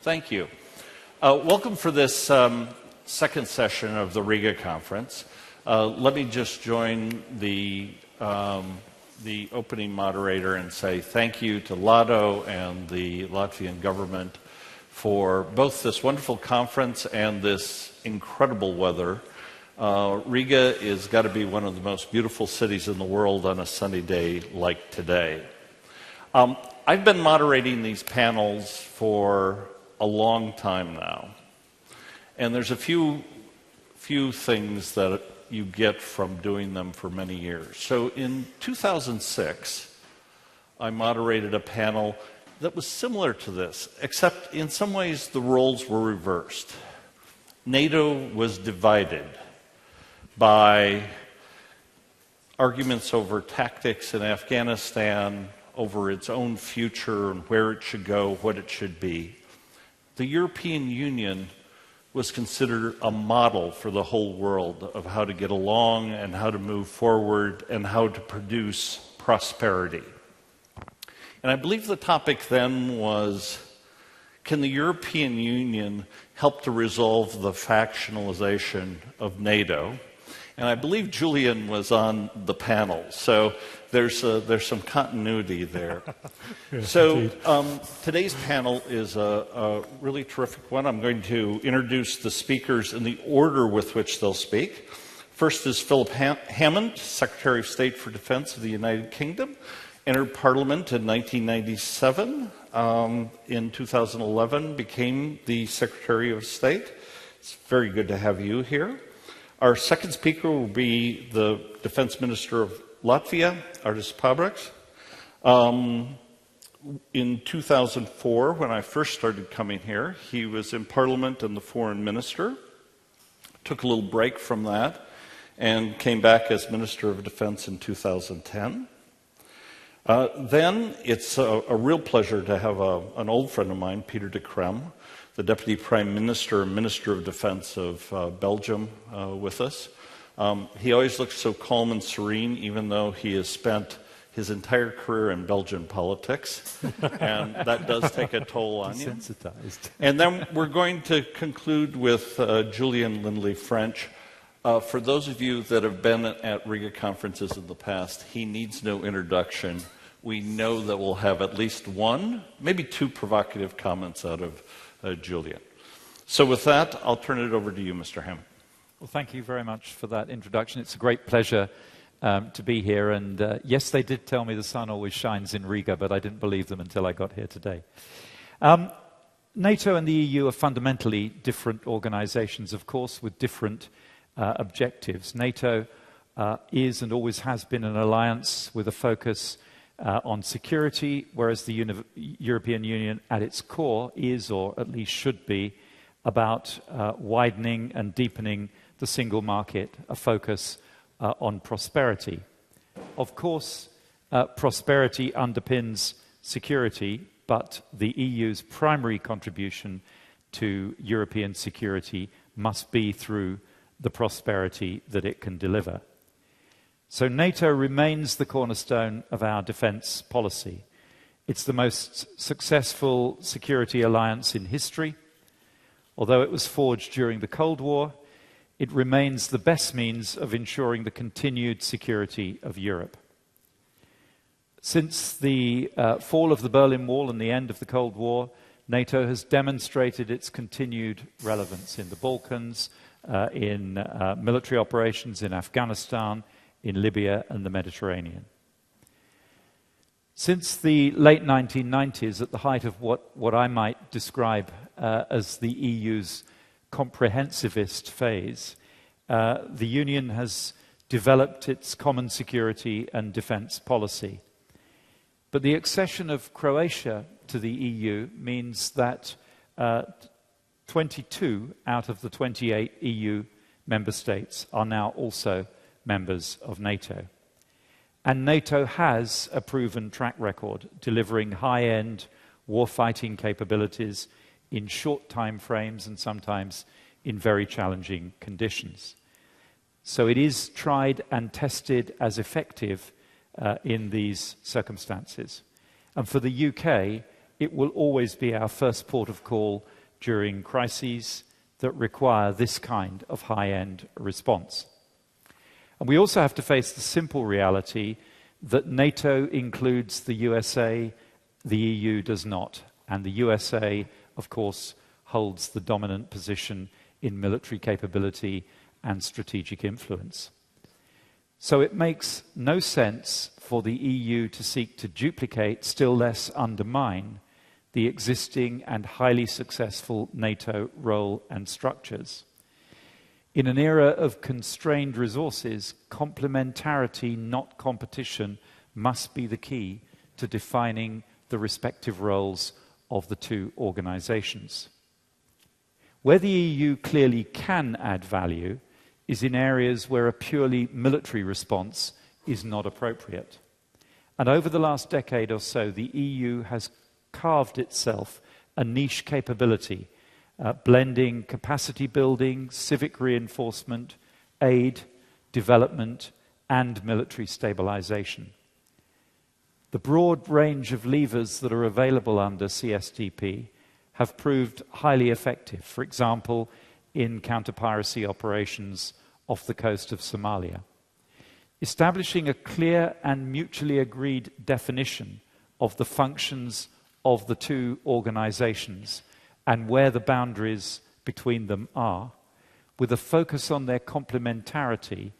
Thank you. Welcome for this second session of the Riga conference. Let me just join the opening moderator and say thank you to Lado and the Latvian government for both this wonderful conference and this incredible weather. Riga is got to be one of the most beautiful cities in the world on a sunny day like today. I've been moderating these panels for a long time now, and there's a few things that you get from doing them for many years. So in 2006, I moderated a panel that was similar to this, except in some ways the roles were reversed. NATO was divided by arguments over tactics in Afghanistan, over its own future and where it should go, what it should be. The European Union was considered a model for the whole world of how to get along and how to move forward and how to produce prosperity. And I believe the topic then was, can the European Union help to resolve the fractionalization of NATO? And I believe Julian was on the panel, so there's some continuity there. Yes, so today's panel is a really terrific one. I'm going to introduce the speakers in the order with which they'll speak. First is Philip Hammond, Secretary of State for Defense of the United Kingdom. Entered Parliament in 1997. In 2011, became the Secretary of State. It's very good to have you here. Our second speaker will be the Defense Minister of Latvia, Artis Pabriks. In 2004, when I first started coming here, he was in Parliament and the Foreign Minister. Took a little break from that and came back as Minister of Defense in 2010. Then it's a real pleasure to have an old friend of mine, Pieter De Crem, the Deputy Prime Minister and Minister of Defense of Belgium, with us. He always looks so calm and serene, even though he has spent his entire career in Belgian politics, and that does take a toll on you. Desensitized. And then we're going to conclude with Julian Lindley-French. For those of you that have been at Riga conferences in the past, he needs no introduction. We know that we'll have at least one, maybe two provocative comments out of Julian. So with that, I'll turn it over to you, Mr. Hammond. Well, thank you very much for that introduction. It's a great pleasure to be here. And yes, they did tell me the sun always shines in Riga, but I didn't believe them until I got here today. NATO and the EU are fundamentally different organizations, of course, with different objectives. NATO is and always has been an alliance with a focus on security, whereas the European Union at its core is, or at least should be, about widening and deepening the single market, a focus on prosperity. Of course, prosperity underpins security, but the EU's primary contribution to European security must be through the prosperity that it can deliver. So NATO remains the cornerstone of our defense policy. It's the most successful security alliance in history. Although it was forged during the Cold War, it remains the best means of ensuring the continued security of Europe. Since the fall of the Berlin Wall and the end of the Cold War, NATO has demonstrated its continued relevance in the Balkans, in military operations in Afghanistan, in Libya and the Mediterranean. Since the late 1990s, at the height of what I might describe as the EU's comprehensivist phase, the Union has developed its common security and defense policy. But the accession of Croatia to the EU means that 22 out of the 28 EU member states are now also members of NATO. And NATO has a proven track record, delivering high-end war-fighting capabilities in short time frames and sometimes in very challenging conditions. So it is tried and tested as effective in these circumstances. And for the UK, it will always be our first port of call during crises that require this kind of high-end response. And we also have to face the simple reality that NATO includes the USA, the EU does not. And the USA, of course, holds the dominant position in military capability and strategic influence. So it makes no sense for the EU to seek to duplicate, still less undermine, the existing and highly successful NATO role and structures. In an era of constrained resources, complementarity, not competition, must be the key to defining the respective roles of the two organizations. Where the EU clearly can add value is in areas where a purely military response is not appropriate. And over the last decade or so, the EU has carved itself a niche capability, blending capacity building, civic reinforcement, aid, development, and military stabilization. The broad range of levers that are available under CSDP have proved highly effective, for example, in counter-piracy operations off the coast of Somalia. Establishing a clear and mutually agreed definition of the functions of the two organizations and where the boundaries between them are, with a focus on their complementarity,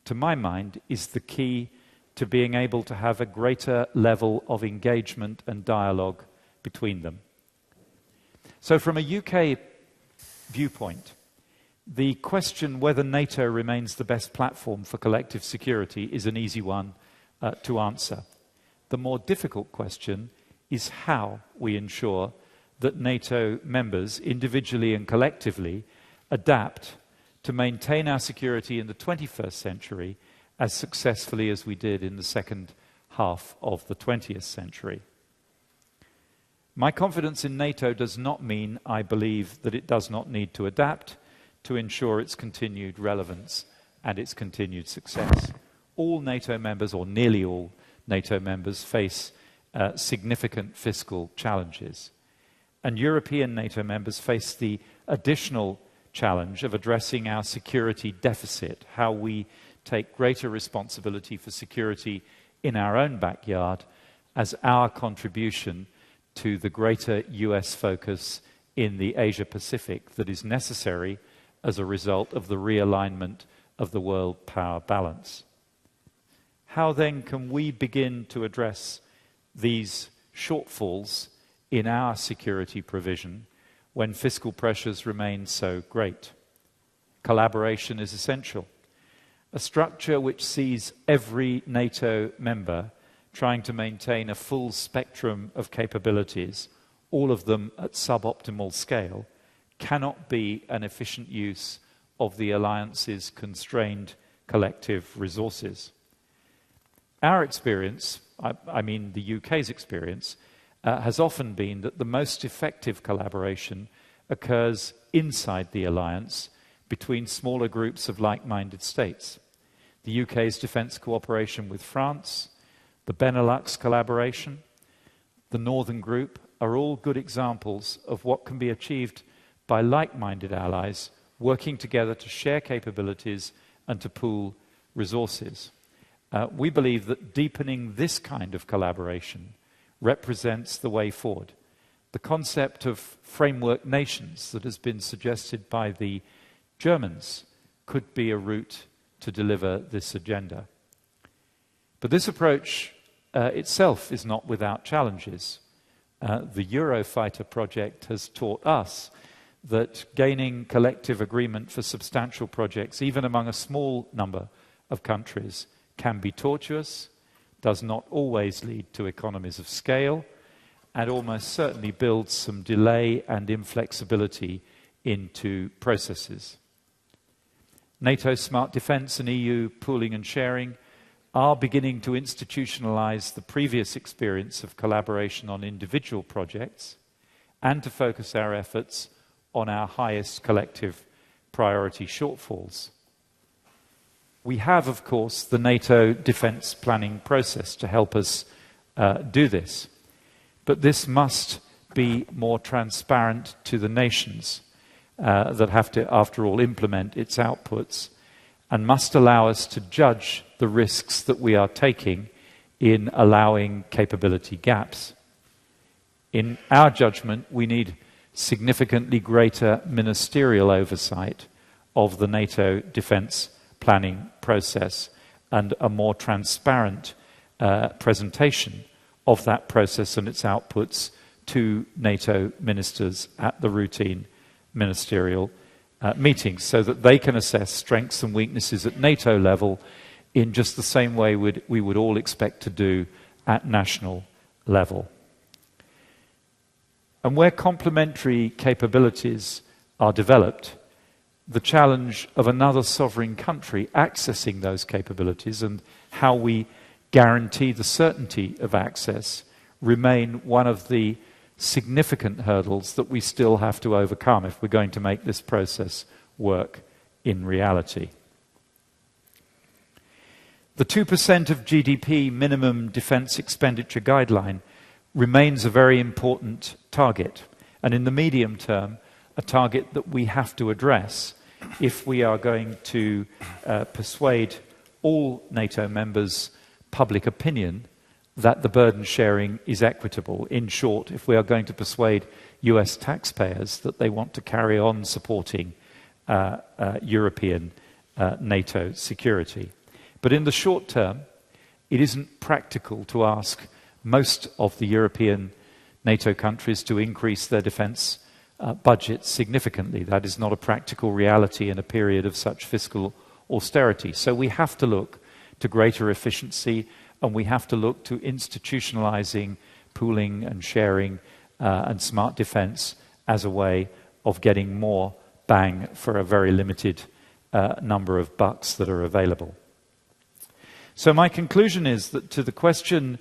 to my mind, is the key to being able to have a greater level of engagement and dialogue between them. So from a UK viewpoint, the question whether NATO remains the best platform for collective security is an easy one to answer. The more difficult question is how we ensure that NATO members, individually and collectively, adapt to maintain our security in the 21st century as successfully as we did in the second half of the 20th century. My confidence in NATO does not mean I believe that it does not need to adapt to ensure its continued relevance and its continued success. All NATO members, or nearly all NATO members, face significant fiscal challenges. And European NATO members face the additional challenge of addressing our security deficit, how we take greater responsibility for security in our own backyard as our contribution to the greater US focus in the Asia-Pacific that is necessary as a result of the realignment of the world power balance. How then can we begin to address these shortfalls in our security provision when fiscal pressures remain so great? Collaboration is essential. A structure which sees every NATO member trying to maintain a full spectrum of capabilities, all of them at suboptimal scale, cannot be an efficient use of the alliance's constrained collective resources. Our experience, I mean the UK's experience, has often been that the most effective collaboration occurs inside the alliance between smaller groups of like-minded states. The UK's defence cooperation with France, the Benelux collaboration, the Northern Group are all good examples of what can be achieved by like-minded allies working together to share capabilities and to pool resources. We believe that deepening this kind of collaboration represents the way forward. The concept of framework nations that has been suggested by the Germans could be a route to deliver this agenda. But this approach itself is not without challenges. The Eurofighter project has taught us that gaining collective agreement for substantial projects, even among a small number of countries, can be tortuous, does not always lead to economies of scale, and almost certainly builds some delay and inflexibility into processes. NATO Smart Defence and EU pooling and sharing are beginning to institutionalize the previous experience of collaboration on individual projects and to focus our efforts on our highest collective priority shortfalls. We have, of course, the NATO defence planning process to help us do this. But this must be more transparent to the nations that have to, after all, implement its outputs, and must allow us to judge the risks that we are taking in allowing capability gaps. In our judgment, we need significantly greater ministerial oversight of the NATO defence planning process and a more transparent presentation of that process and its outputs to NATO ministers at the routine ministerial meetings, so that they can assess strengths and weaknesses at NATO level in just the same way we would all expect to do at national level. And where complementary capabilities are developed, the challenge of another sovereign country accessing those capabilities and how we guarantee the certainty of access remain one of the significant hurdles that we still have to overcome if we're going to make this process work in reality. The 2% of GDP minimum defence expenditure guideline remains a very important target, and in the medium term, a target that we have to address if we are going to persuade all NATO members' public opinion that the burden sharing is equitable. In short, if we are going to persuade US taxpayers that they want to carry on supporting European NATO security. But in the short term, it isn't practical to ask most of the European NATO countries to increase their defence budgets significantly. That is not a practical reality in a period of such fiscal austerity. So we have to look to greater efficiency, and we have to look to institutionalizing pooling and sharing and smart defence as a way of getting more bang for a very limited number of bucks that are available. So my conclusion is that to the question,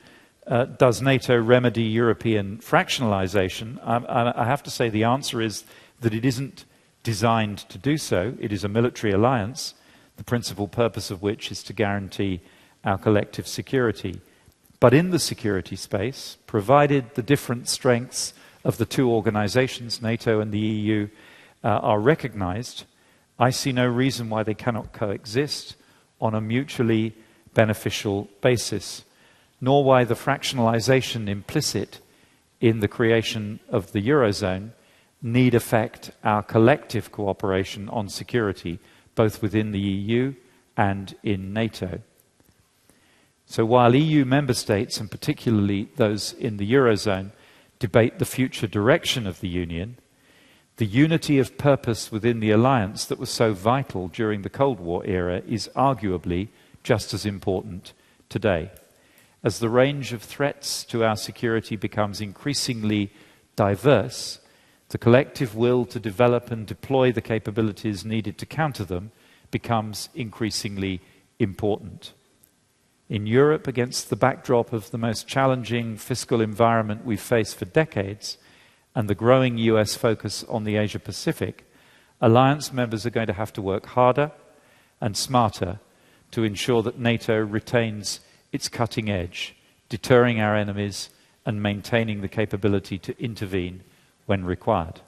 does NATO remedy European fractionalization? I have to say the answer is that it isn't designed to do so. It is a military alliance, the principal purpose of which is to guarantee our collective security. But in the security space, provided the different strengths of the two organizations, NATO and the EU, are recognized, I see no reason why they cannot coexist on a mutually beneficial basis, nor why the fractionalization implicit in the creation of the Eurozone need affect our collective cooperation on security, both within the EU and in NATO. So while EU member states, and particularly those in the Eurozone, debate the future direction of the Union, the unity of purpose within the alliance that was so vital during the Cold War era is arguably just as important today. As the range of threats to our security becomes increasingly diverse, the collective will to develop and deploy the capabilities needed to counter them becomes increasingly important. In Europe, against the backdrop of the most challenging fiscal environment we've faced for decades and the growing US focus on the Asia-Pacific, alliance members are going to have to work harder and smarter to ensure that NATO retains its cutting edge, deterring our enemies and maintaining the capability to intervene when required.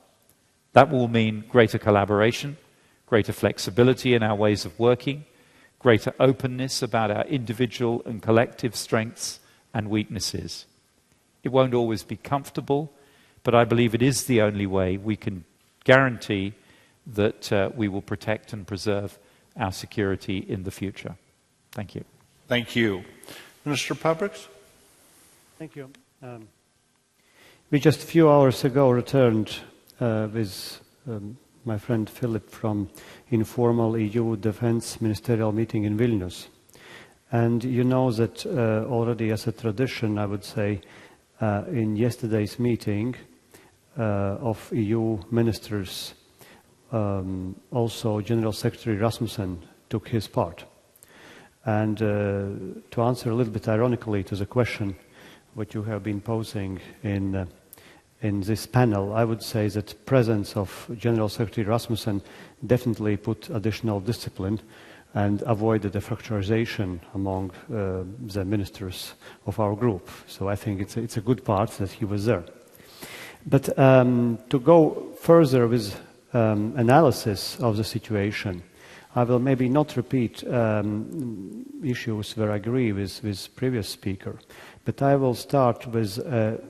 That will mean greater collaboration, greater flexibility in our ways of working, greater openness about our individual and collective strengths and weaknesses. It won't always be comfortable, but I believe it is the only way we can guarantee that we will protect and preserve our security in the future. Thank you. Thank you. Mr. Pabriks? Thank you. We just a few hours ago returned with my friend Philip from informal EU defense ministerial meeting in Vilnius. And you know that already as a tradition, I would say, in yesterday's meeting of EU ministers, also General Secretary Rasmussen took his part. And to answer a little bit ironically to the question what you have been posing in this panel, I would say that the presence of General Secretary Rasmussen definitely put additional discipline and avoided the fractionalization among the ministers of our group. So I think it's a good part that he was there. But to go further with analysis of the situation, I will maybe not repeat issues where I agree with previous speaker, but I will start with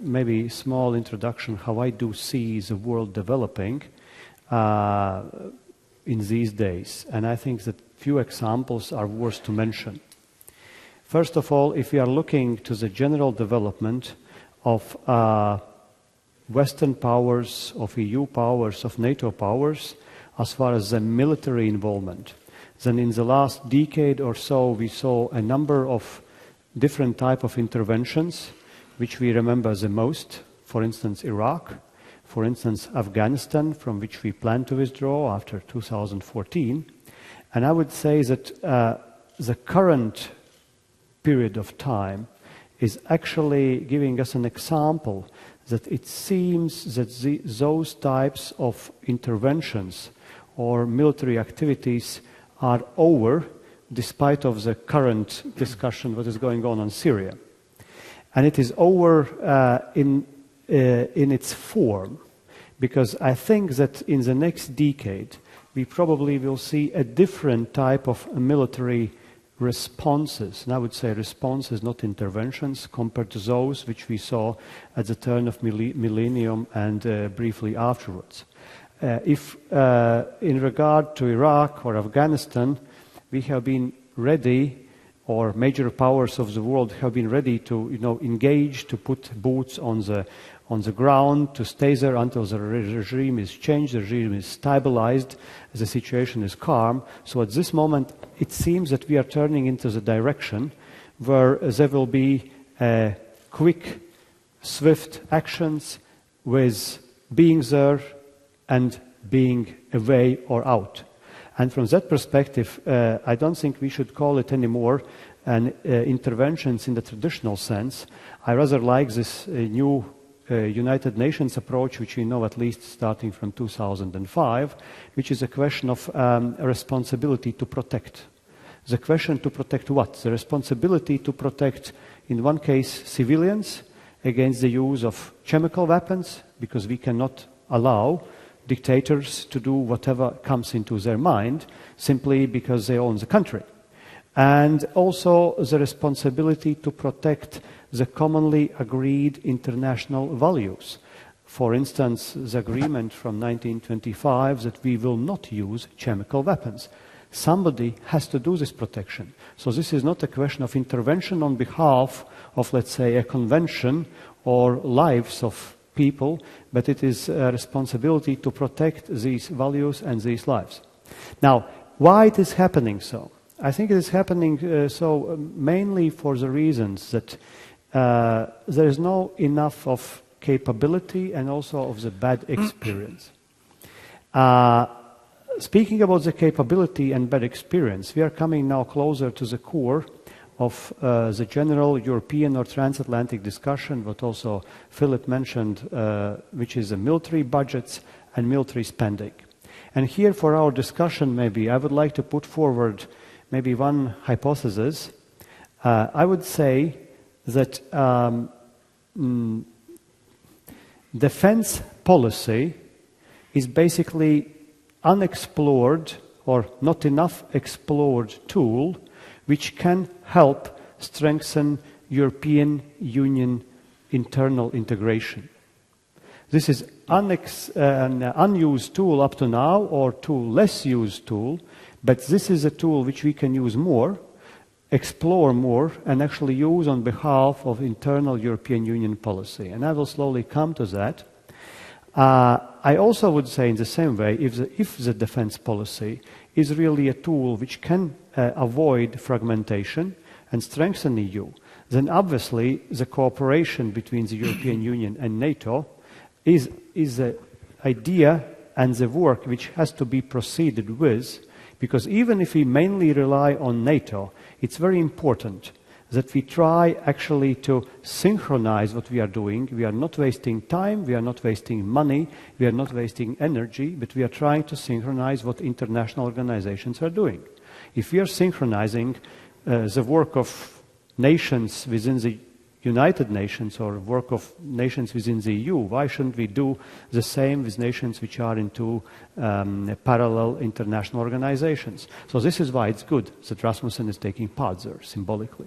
maybe a small introduction how I do see the world developing in these days. And I think that few examples are worth to mention. First of all, if we are looking to the general development of Western powers, of EU powers, of NATO powers, as far as the military involvement, then in the last decade or so we saw a number of different type of interventions which we remember the most. For instance, Iraq, for instance, Afghanistan, from which we plan to withdraw after 2014. And I would say that the current period of time is actually giving us an example that it seems that those types of interventions or military activities are over, despite of the current discussion what is going on in Syria. And it is over in its form, because I think that in the next decade we probably will see a different type of military responses, and I would say responses, not interventions, compared to those which we saw at the turn of millennium and briefly afterwards. If in regard to Iraq or Afghanistan, we have been ready, or major powers of the world have been ready to engage, to put boots on the ground, to stay there until the regime is changed, the regime is stabilized, the situation is calm. So at this moment, it seems that we are turning into the direction where there will be quick, swift actions with being there and being away or out. And from that perspective, I don't think we should call it anymore an interventions in the traditional sense. I rather like this new United Nations approach, which we know at least starting from 2005, which is a question of a responsibility to protect. The question to protect what? The responsibility to protect, in one case, civilians against the use of chemical weapons, because we cannot allow dictators to do whatever comes into their mind simply because they own the country. And also the responsibility to protect the commonly agreed international values. For instance, the agreement from 1925 that we will not use chemical weapons. Somebody has to do this protection. So this is not a question of intervention on behalf of, let's say, a convention or lives of people, but it is a responsibility to protect these values and these lives. Now, why it is happening so? I think it is happening so mainly for the reasons that there is no enough of capability and also of the bad experience. Speaking about the capability and bad experience, we are coming now closer to the core of the general European or transatlantic discussion, what also Philip mentioned, which is the military budgets and military spending. And here for our discussion, maybe I would like to put forward maybe one hypothesis. I would say that defense policy is basically unexplored or not enough explored tool which can help strengthen European Union internal integration. This is an unused tool up to now, or tool less used tool, but this is a tool which we can use more, explore more, and actually use on behalf of internal European Union policy. And I will slowly come to that. I also would say in the same way, if the defense policy is really a tool which can avoid fragmentation and strengthen the EU, then obviously the cooperation between the European Union and NATO is the idea and the work which has to be proceeded with, because even if we mainly rely on NATO, it's very important that we try actually to synchronize what we are doing. We are not wasting time, we are not wasting money, we are not wasting energy, but we are trying to synchronize what international organizations are doing. If we are synchronizing the work of nations within the United Nations or work of nations within the EU, why shouldn't we do the same with nations which are into parallel international organizations? So this is why it's good that Rasmussen is taking part there symbolically.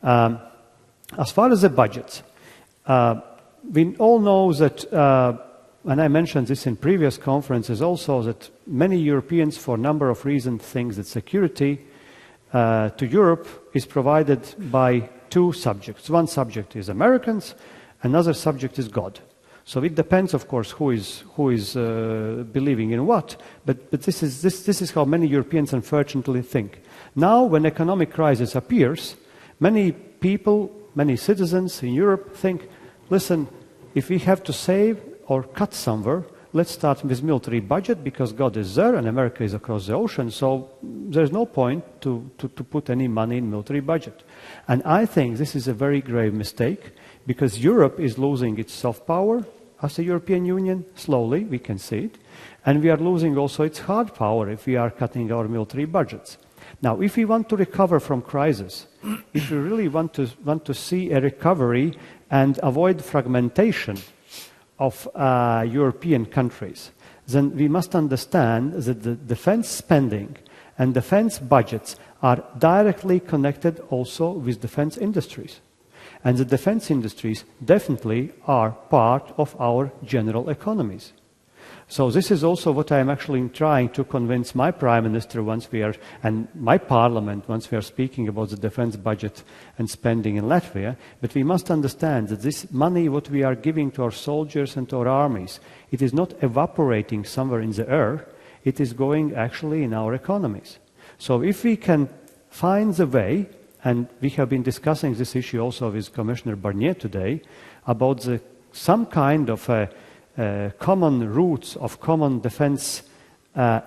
As far as the budgets, we all know that, and I mentioned this in previous conferences also, that many Europeans, for a number of reasons, think that security to Europe is provided by two subjects. One subject is Americans, another subject is God. So it depends, of course, who is believing in what. But this is how many Europeans unfortunately think. Now, when economic crisis appears, many people, many citizens in Europe think, listen, if we have to save or cut somewhere, let's start with military budget because God is there and America is across the ocean. So there's no point to put any money in military budget. And I think this is a very grave mistake because Europe is losing its soft power as a European Union. Slowly, we can see it. And we are losing also its hard power if we are cutting our military budgets. Now, if we want to recover from crisis, if we really want to see a recovery and avoid fragmentation of European countries, then we must understand that the defense spending and defense budgets are directly connected also with defense industries. And the defense industries definitely are part of our general economies. So this is also what I am actually trying to convince my Prime Minister and my Parliament once we are speaking about the defense budget and spending in Latvia. But we must understand that this money, what we are giving to our soldiers and to our armies, it is not evaporating somewhere in the air. It is going actually in our economies. So if we can find the way, and we have been discussing this issue also with Commissioner Barnier today, about some kind of common roots of common defense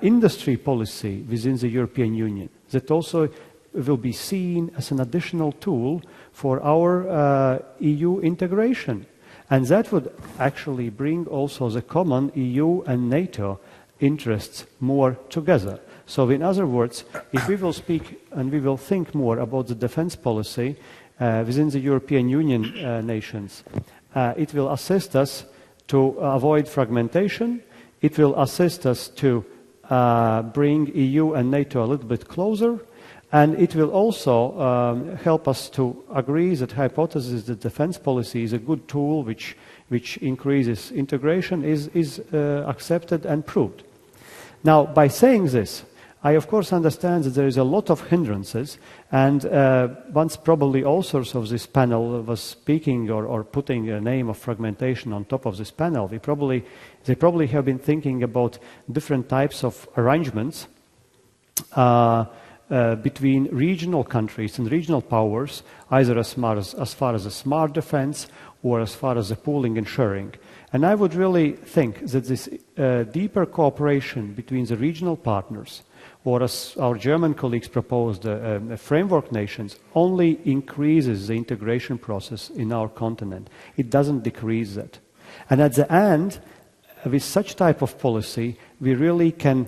industry policy within the European Union that also will be seen as an additional tool for our EU integration. And that would actually bring also the common EU and NATO interests more together. So in other words, if we will speak and we will think more about the defense policy within the European Union nations, it will assist us to avoid fragmentation. It will assist us to bring EU and NATO a little bit closer. And it will also help us to agree that hypothesis that defense policy is a good tool which increases integration is accepted and proved. Now, by saying this, I of course understand that there is a lot of hindrances, and once probably authors of this panel was speaking or putting a name of fragmentation on top of this panel, they probably have been thinking about different types of arrangements between regional countries and regional powers, either as far as a smart defense or as far as the pooling and sharing. And I would really think that this deeper cooperation between the regional partners, or as our German colleagues proposed, framework nations, only increases the integration process in our continent. It doesn't decrease that. And at the end, with such type of policy, we really can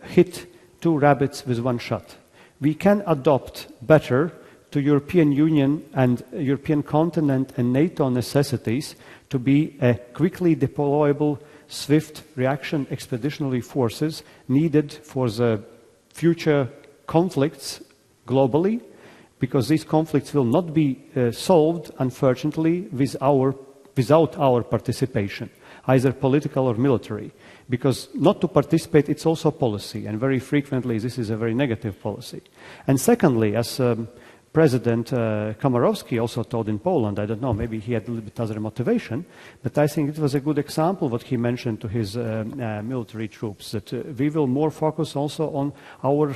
hit two rabbits with one shot. We can adopt better to European Union and European continent and NATO necessities to be a quickly deployable, swift reaction expeditionary forces needed for the future conflicts globally, because these conflicts will not be solved, unfortunately, without our participation, either political or military. Because not to participate, it's also policy, and very frequently this is a very negative policy. And secondly, as President Komorowski also told in Poland, I don't know, maybe he had a little bit other motivation, but I think it was a good example what he mentioned to his military troops, that we will more focus also on our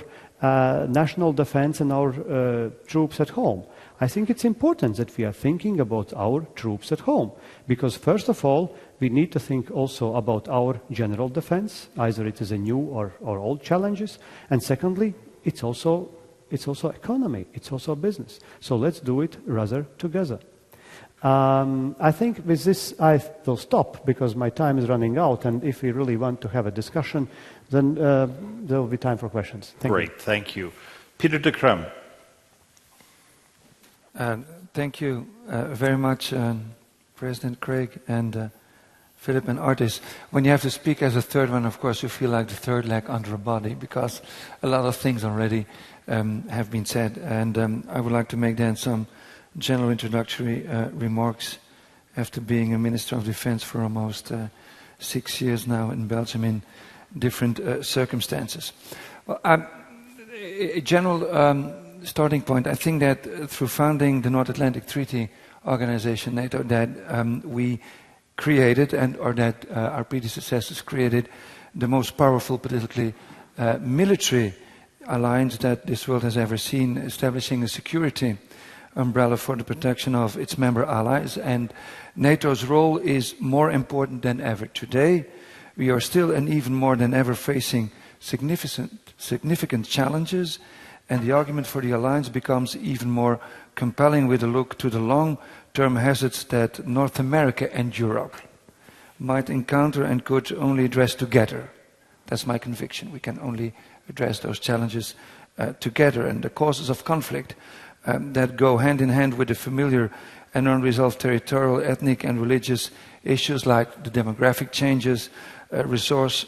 national defense and our troops at home. I think it's important that we are thinking about our troops at home, because first of all, we need to think also about our general defense, either it is a new or old challenges, and secondly, it's also economy, it's also business. So let's do it rather together. I think with this I will stop because my time is running out, and if we really want to have a discussion, then there will be time for questions. Great, thank you. Pieter De Crem. Thank you very much, President Craig and Philip and Artis. When you have to speak as a third one, of course, you feel like the third leg under a body because a lot of things already have been said. And I would like to make then some general introductory remarks after being a Minister of Defense for almost 6 years now in Belgium in different circumstances. Well, a general starting point, I think that through founding the North Atlantic Treaty Organization, NATO, that we created, or that our predecessors created, the most powerful politically military alliance that this world has ever seen, establishing a security umbrella for the protection of its member allies. And NATO's role is more important than ever. Today, we are still and even more than ever facing significant challenges, and the argument for the alliance becomes even more compelling with a look to the long-term hazards that North America and Europe might encounter and could only address together. That's my conviction. We can only address those challenges together. And the causes of conflict that go hand in hand with the familiar and unresolved territorial, ethnic and religious issues like the demographic changes, resource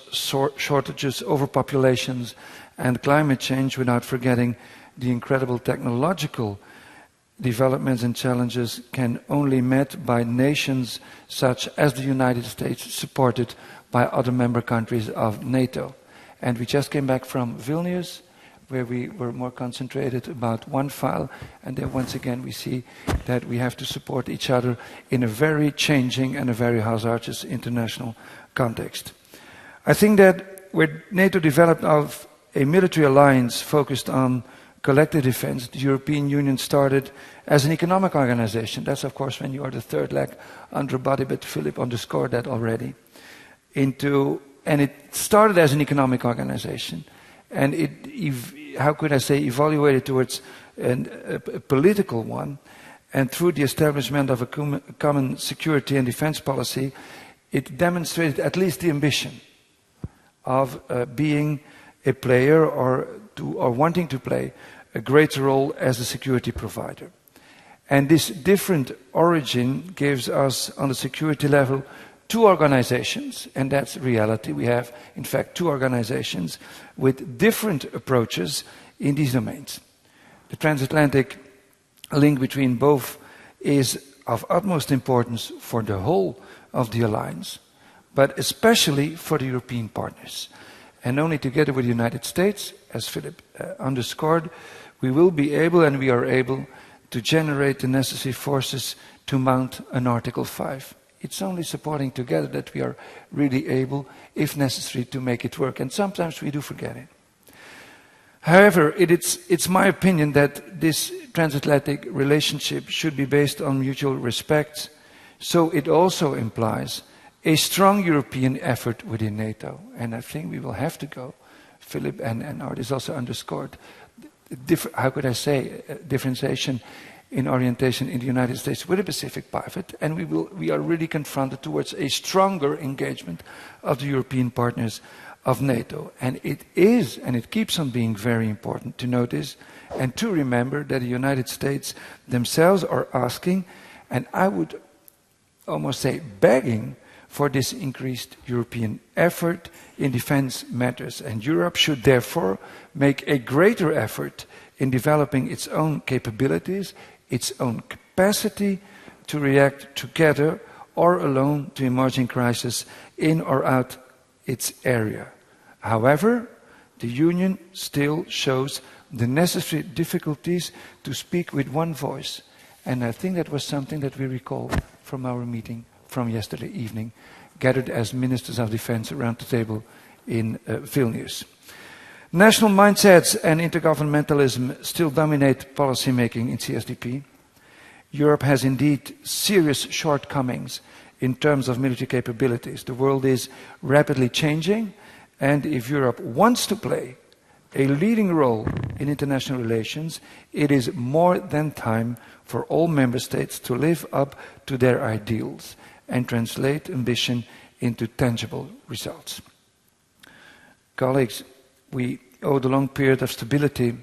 shortages, overpopulations, and climate change, without forgetting the incredible technological developments and challenges, can only be met by nations such as the United States, supported by other member countries of NATO. And we just came back from Vilnius, where we were more concentrated about one file, and then once again we see that we have to support each other in a very changing and a very hazardous international context. I think that where NATO developed of a military alliance focused on collective defense, the European Union started as an economic organization. That's of course when you are the third leg under a body, but Philip underscored that already. And it started as an economic organization, and how could I say, evaluated towards a political one, and through the establishment of a common security and defense policy, it demonstrated at least the ambition of being a player or wanting to play a greater role as a security provider. And this different origin gives us, on the security level, two organizations, and that's reality. We have, in fact, two organizations with different approaches in these domains. The transatlantic link between both is of utmost importance for the whole of the alliance, but especially for the European partners. And only together with the United States, as Philip underscored, we will be able, and we are able, to generate the necessary forces to mount an Article 5. It's only supporting together that we are really able, if necessary, to make it work. And sometimes we do forget it. However, it's my opinion that this transatlantic relationship should be based on mutual respect. So it also implies a strong European effort within NATO. And I think we will have to go, Philip and Artis also underscored, how could I say, differentiation in orientation in the United States with a Pacific pivot, and we are really confronted towards a stronger engagement of the European partners of NATO. And it is, and it keeps on being very important to notice and to remember that the United States themselves are asking, and I would almost say begging, for this increased European effort in defense matters. And Europe should therefore make a greater effort in developing its own capabilities, its own capacity to react together or alone to emerging crises in or out its area. However, the Union still shows the necessary difficulties to speak with one voice. And I think that was something that we recall from our meeting from yesterday evening, gathered as ministers of defense around the table in Vilnius. National mindsets and intergovernmentalism still dominate policymaking in CSDP. Europe has indeed serious shortcomings in terms of military capabilities. The world is rapidly changing, and if Europe wants to play a leading role in international relations, it is more than time for all member states to live up to their ideals and translate ambition into tangible results. Colleagues, we owe the long period of stability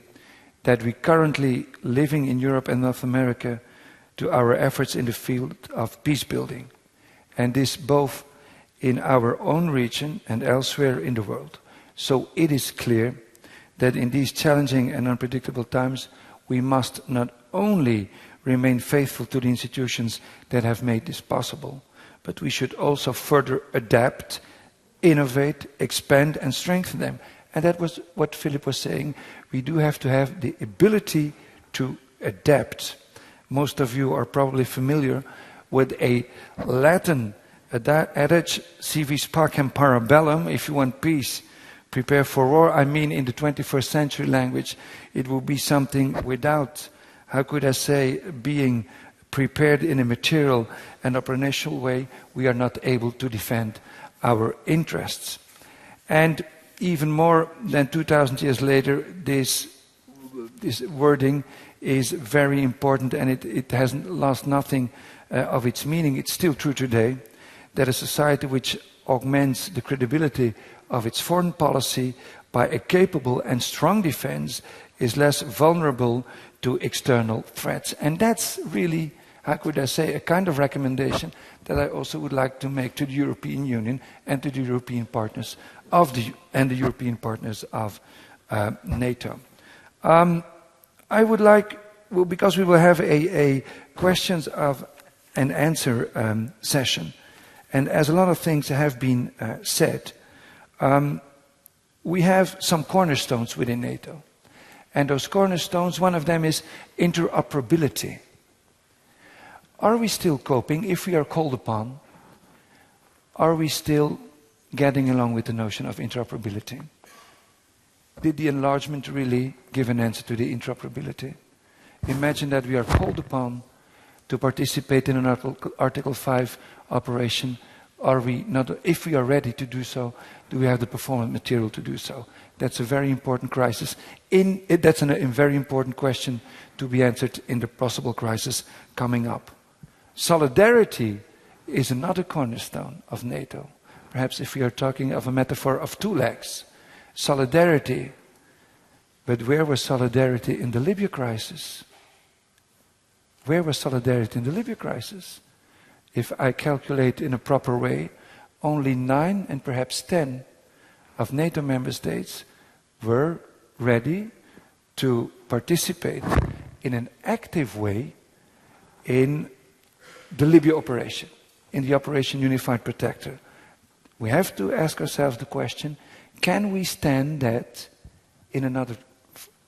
that we currently living in Europe and North America to our efforts in the field of peace building, and this both in our own region and elsewhere in the world. So it is clear that in these challenging and unpredictable times, we must not only remain faithful to the institutions that have made this possible, but we should also further adapt, innovate, expand and strengthen them. And that was what Philip was saying. We do have to have the ability to adapt. Most of you are probably familiar with a Latin adage, si vis pacem para bellum, if you want peace, prepare for war. I mean, in the 21st century language, it will be something without, how could I say, being prepared in a material and operational way, we are not able to defend our interests. And even more than 2,000 years later, this wording is very important, and it hasn't lost nothing of its meaning. It's still true today that a society which augments the credibility of its foreign policy by a capable and strong defense is less vulnerable to external threats. And that's really, how could I say, a kind of recommendation that I also would like to make to the European Union and to the European partners of the European partners of NATO. I would like, well, because we will have a questions of and answer session, and as a lot of things have been said, we have some cornerstones within NATO. And those cornerstones, one of them is interoperability. Are we still coping? If we are called upon, are we still getting along with the notion of interoperability? Did the enlargement really give an answer to the interoperability? Imagine that we are called upon to participate in an Article 5 operation. Are we not, if we are ready to do so, do we have the performance material to do so? That's a very important crisis. That's a very important question to be answered in the possible crisis coming up. Solidarity is another cornerstone of NATO. Perhaps if we are talking of a metaphor of two legs. Solidarity. But where was solidarity in the Libya crisis? Where was solidarity in the Libya crisis? If I calculate in a proper way, only 9 and perhaps 10 of NATO member states were ready to participate in an active way in the Libya operation, in the Operation Unified Protector. We have to ask ourselves the question, can we stand that in another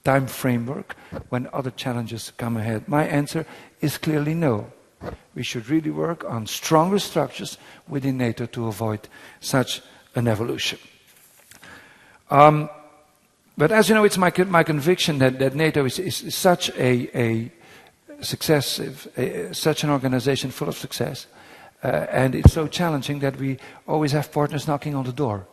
time framework when other challenges come ahead? My answer is clearly no. We should really work on stronger structures within NATO to avoid such an evolution. But as you know, it's my conviction that NATO is such a such an organization full of success, and it's so challenging that we always have partners knocking on the door.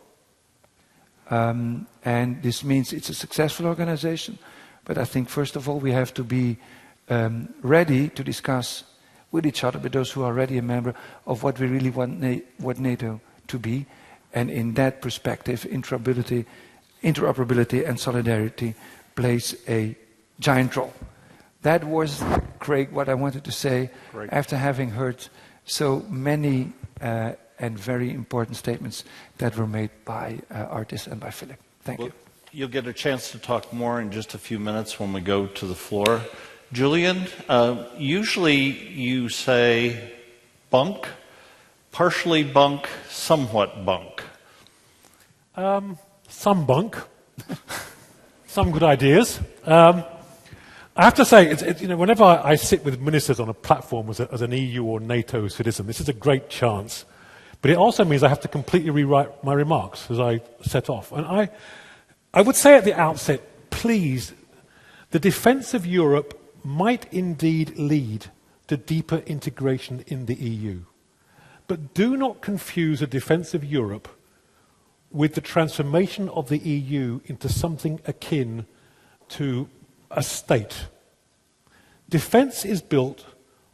And this means it's a successful organization, but I think first of all we have to be ready to discuss with each other, with those who are already a member, of what we really want NATO to be, and in that perspective, interoperability and solidarity plays a giant role. That was, Craig, what I wanted to say. Great. After having heard so many and very important statements that were made by Artis and by Philip. Thank you. You'll get a chance to talk more in just a few minutes when we go to the floor. Julian, usually you say bunk, partially bunk, somewhat bunk. Some bunk, some good ideas. I have to say, whenever I sit with ministers on a platform as an EU or NATO citizen, this is a great chance. But it also means I have to completely rewrite my remarks as I set off. And I would say at the outset, please, the defence of Europe might indeed lead to deeper integration in the EU. But do not confuse a defence of Europe with the transformation of the EU into something akin to a state. Defence is built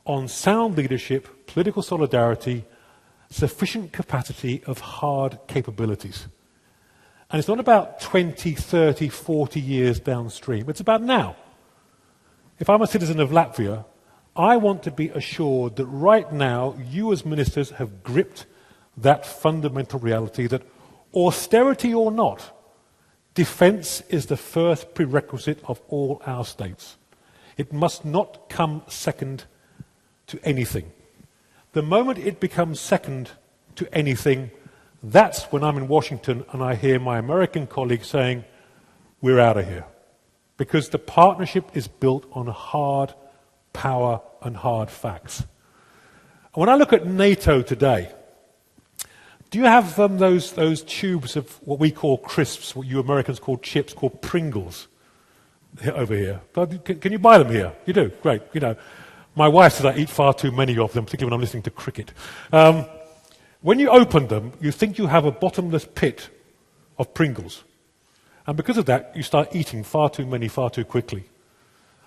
on sound leadership, political solidarity, sufficient capacity of hard capabilities. And it's not about 20, 30, 40 years downstream. It's about now. If I'm a citizen of Latvia, I want to be assured that right now you as ministers have gripped that fundamental reality that austerity or not, defence is the first prerequisite of all our states. It must not come second to anything. The moment it becomes second to anything, that's when I'm in Washington and I hear my American colleagues saying, we're out of here. Because the partnership is built on hard power and hard facts. And when I look at NATO today, do you have those tubes of what we call crisps, what you Americans call chips, called Pringles over here? Can you buy them here? You do? Great. You know, my wife says I eat far too many of them, particularly when I'm listening to cricket. When you open them, you think you have a bottomless pit of Pringles. And because of that, you start eating far too many far too quickly.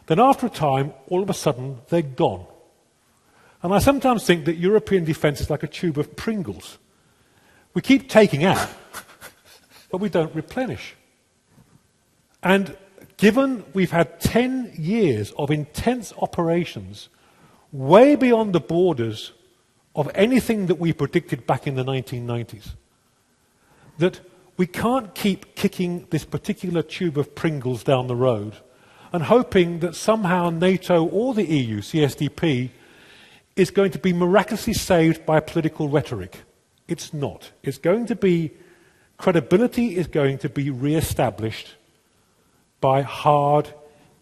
Then after a time, all of a sudden, they're gone. And I sometimes think that European defence is like a tube of Pringles. We keep taking out, but we don't replenish. And given we've had 10 years of intense operations way beyond the borders of anything that we predicted back in the 1990s, that we can't keep kicking this particular tube of Pringles down the road and hoping that somehow NATO or the EU, CSDP, is going to be miraculously saved by political rhetoric. It's not. It's going to be, credibility is going to be re-established by hard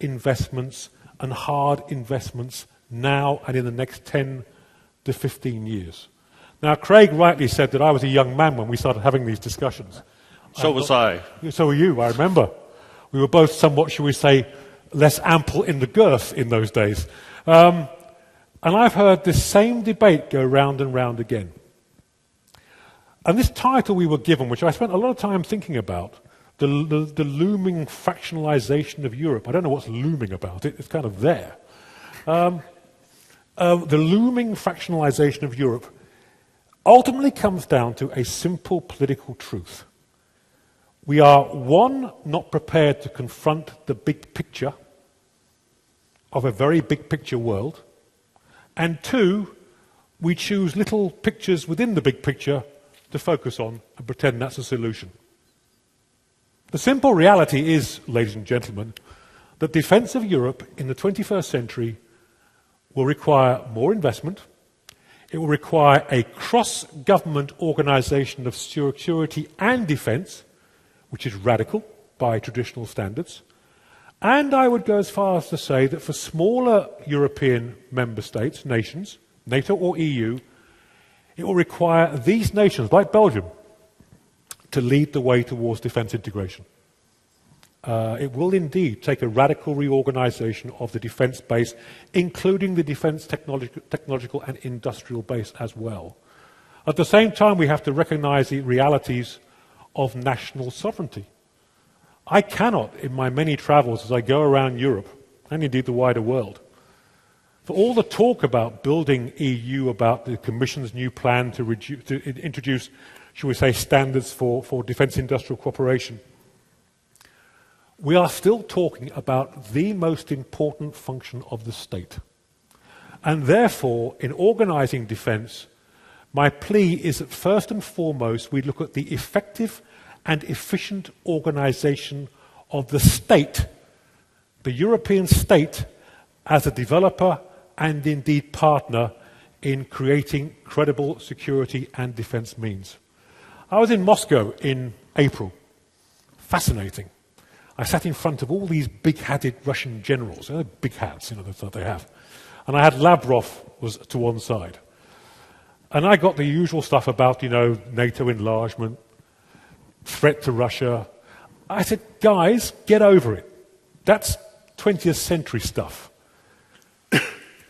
investments, and hard investments now and in the next 10 to 15 years. Now, Craig rightly said that I was a young man when we started having these discussions. So was I. So were you, I remember. We were both somewhat, shall we say, less ample in the girth in those days. And I've heard this same debate go round and round again. And this title we were given, which I spent a lot of time thinking about, the looming fractionalization of Europe. I don't know what's looming about it. It's kind of there. The looming fractionalization of Europe ultimately comes down to a simple political truth. We are, one, not prepared to confront the big picture of a very big picture world, and two, we choose little pictures within the big picture to focus on and pretend that's a solution. The simple reality is, ladies and gentlemen, that defence of Europe in the 21st century will require more investment. It will require a cross-government organisation of security and defence, which is radical by traditional standards. And I would go as far as to say that for smaller European member states, nations, NATO or EU, it will require these nations, like Belgium, to lead the way towards defence integration. It will indeed take a radical reorganisation of the defence base, including the defence technological and industrial base as well. At the same time, we have to recognise the realities of national sovereignty. I cannot, in my many travels as I go around Europe, and indeed the wider world, for all the talk about building EU, about the Commission's new plan to introduce, shall we say, standards for defence industrial cooperation, we are still talking about the most important function of the state. And therefore, in organising defence, my plea is that first and foremost we look at the effective and efficient organisation of the state, the European state, as a developer and indeed partner in creating credible security and defence means. I was in Moscow in April. Fascinating. I sat in front of all these big-hatted Russian generals. They're big hats, that's what they have. And I had Lavrov was to one side. And I got the usual stuff about, NATO enlargement, threat to Russia. I said, guys, get over it. That's 20th century stuff.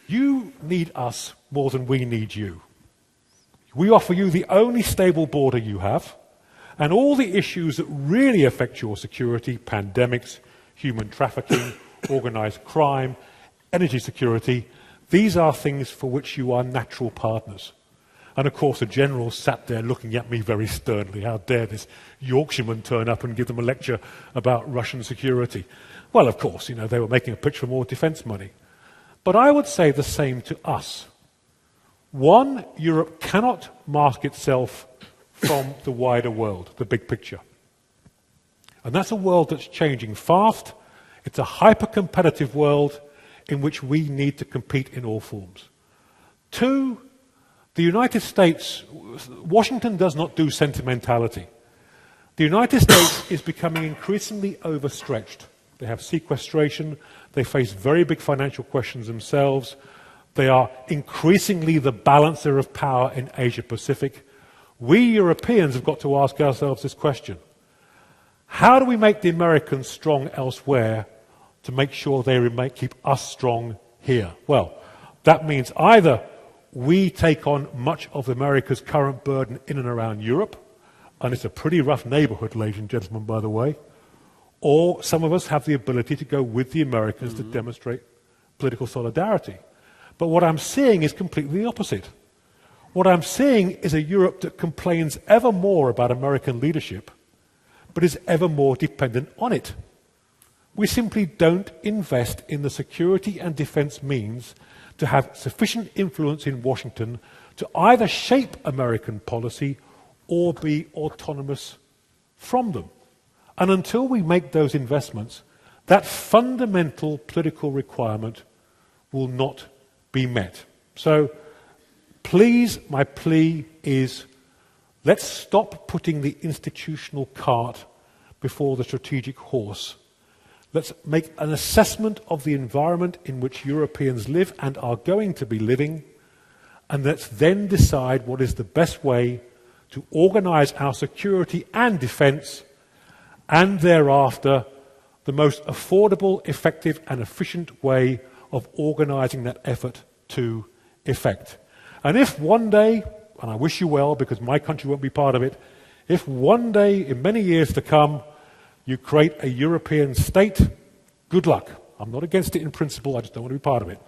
You need us more than we need you. We offer you the only stable border you have, And all the issues that really affect your security, pandemics, human trafficking, organised crime, energy security, these are things for which you are natural partners. And of course the general sat there looking at me very sternly. How dare this Yorkshireman turn up and give them a lecture about Russian security? Well, of course, they were making a pitch for more defence money. But I would say the same to us. One, Europe cannot mask itself from the wider world, the big picture. And that's a world that's changing fast. It's a hyper-competitive world in which we need to compete in all forms. Two, the United States, Washington does not do sentimentality. The United States is becoming increasingly overstretched. They have sequestration, they face very big financial questions themselves, they are increasingly the balancer of power in Asia-Pacific. We Europeans have got to ask ourselves this question. How do we make the Americans strong elsewhere to make sure they keep us strong here? Well, that means either we take on much of America's current burden in and around Europe, and it's a pretty rough neighborhood, ladies and gentlemen, by the way, or some of us have the ability to go with the Americans to demonstrate political solidarity. But what I'm seeing is completely the opposite. What I'm seeing is a Europe that complains ever more about American leadership, but is ever more dependent on it. We simply don't invest in the security and defense means to have sufficient influence in Washington to either shape American policy or be autonomous from them. And until we make those investments, that fundamental political requirement will not be met. So, please, my plea is, let's stop putting the institutional cart before the strategic horse. Let's make an assessment of the environment in which Europeans live and are going to be living, and let's then decide what is the best way to organise our security and defence, and thereafter the most affordable, effective and efficient way of organising that effort to effect. And if one day, and I wish you well because my country won't be part of it, if one day in many years to come you create a European state, good luck. I'm not against it in principle, I just don't want to be part of it.